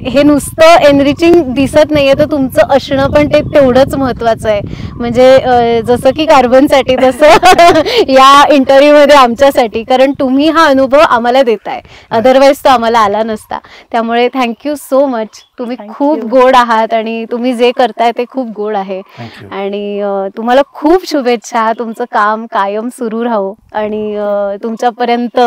हे नुसतं एनरिचिंग दिसत नाहीये, तर तुमचं असणं पण ते तेवढंच महत्वाचं आहे. म्हणजे जसं की कार्बनसाठी तसं या इंटरव्ह्यूमध्ये आमच्यासाठी, कारण तुम्ही हा अनुभव आम्हाला देताय, अदरवाईज तो आम्हाला आला नसता. त्यामुळे थँक्यू सो मच. तुम्ही खूप गोड आहात आणि तुम्ही जे करताय ते खूप गोड आहे. आणि तुम्हाला खूप शुभेच्छा. तुमचं काम कायम सुरू राहो आणि तुमच्यापर्यंत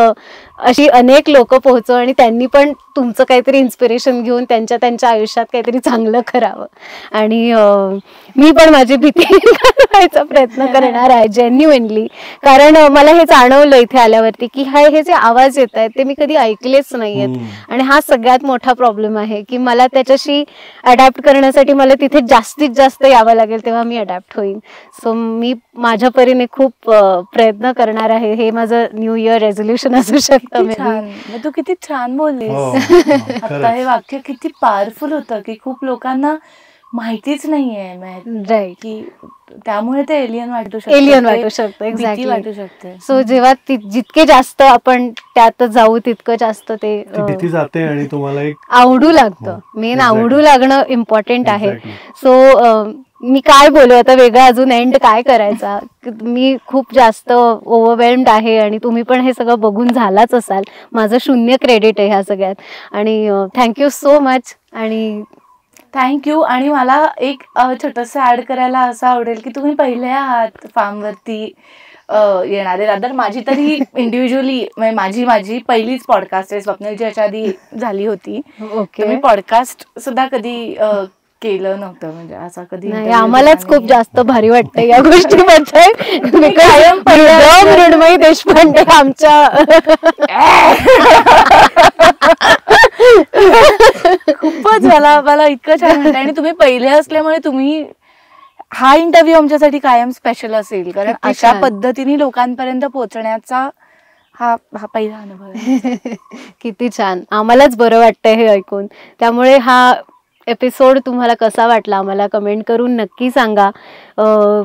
अशी अनेक लोक पोहोचव आणि त्यांनी पण तुमचं काहीतरी इन्स्पिरेशन घेऊन त्यांच्या आयुष्यात काहीतरी चांगलं करावं. आणि मी पण माझी भीती घालवायचा प्रयत्न करणार आहे जेन्युइनली. कारण मला हे जाणवलं इथे आल्यावरती की हे जे आवाज येत आहेत ते मी कधी ऐकलेच नाहीयेत. आणि हा सगळ्यात मोठा प्रॉब्लेम आहे की मला त्याच्याशी अडॅप्ट करण्यासाठी मला तिथे जास्तीत जास्त यावं लागेल, तेव्हा मी अडॅप्ट होईन. सो मी माझ्या परीने खूप प्रयत्न करणार आहे. हे माझं न्यू इयर रेझोल्युशन असू शकतं. तू किती छान बोललीस. आता हे वाक्य किती पॉवरफुल होतं की खूप लोकांना माहितीच नाहीये की त्यामुळे ते एलियन वाटू शकतं. एक्झॅक्टली. सो जेव्हा जितके जास्त आपण त्यात जाऊ तितकं जास्त ते भीती जाते आणि तुम्हाला एक आवडू लागतं. मेन आवडू लागणं इम्पॉर्टंट आहे. सो मी काय बोलू आता वेगळा अजून एंड काय करायचा. मी खूप जास्त ओव्हरवेल्म्ड आहे आणि तुम्ही पण हे सगळं बघून झालाच असाल. माझं 0 क्रेडिट आहे ह्या सगळ्यात. आणि थँक्यू सो मच. आणि थँक्यू. आणि मला एक छोटंसं ऍड करायला असं आवडेल की तुम्ही पहिले आहात फार्मवरती येणारे. रादर माझी तरी इंडिव्हिज्युअली माझी पहिलीच पॉडकास्ट आहे. स्वप्नीलची याच्या आधी झाली होती. मी पॉडकास्ट सुद्धा कधी केलं नव्हतं. म्हणजे असं कधी आम्हालाच खूप जास्त भारी वाटतं या गोष्टीबद्दल. मृण्मयी देशपांडे आमच्या खूपच मला इतकं छान वाटतं. आणि तुम्ही पहिले असल्यामुळे तुम्ही हा इंटरव्ह्यू आमच्यासाठी कायम स्पेशल असेल, कारण अशा पद्धतीने लोकांपर्यंत पोहोचण्याचा हा पहिला अनुभव आहे. किती छान. आम्हालाच बरं वाटतंय हे ऐकून. त्यामुळे हा एपिसोड तुम्हाला कसा वाटला आम्हाला कमेंट करून नक्की सांगा.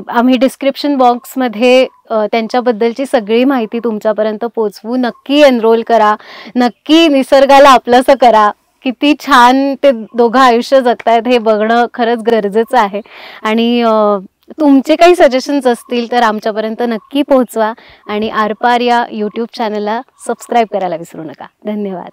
आम्ही डिस्क्रिप्शन बॉक्समध्ये त्यांच्याबद्दलची सगळी माहिती तुमच्यापर्यंत पोचवू. नक्की एनरोल करा. नक्की निसर्गाला आपलंसं करा. किती छान ते दोघं आयुष्य जगतायत हे बघणं खरंच गरजेचं आहे. आणि तुमचे काही सजेशन्स असतील तर आमच्यापर्यंत नक्की पोहोचवा. आणि आरपार या यूट्यूब चॅनलला सबस्क्राईब करायला विसरू नका. धन्यवाद.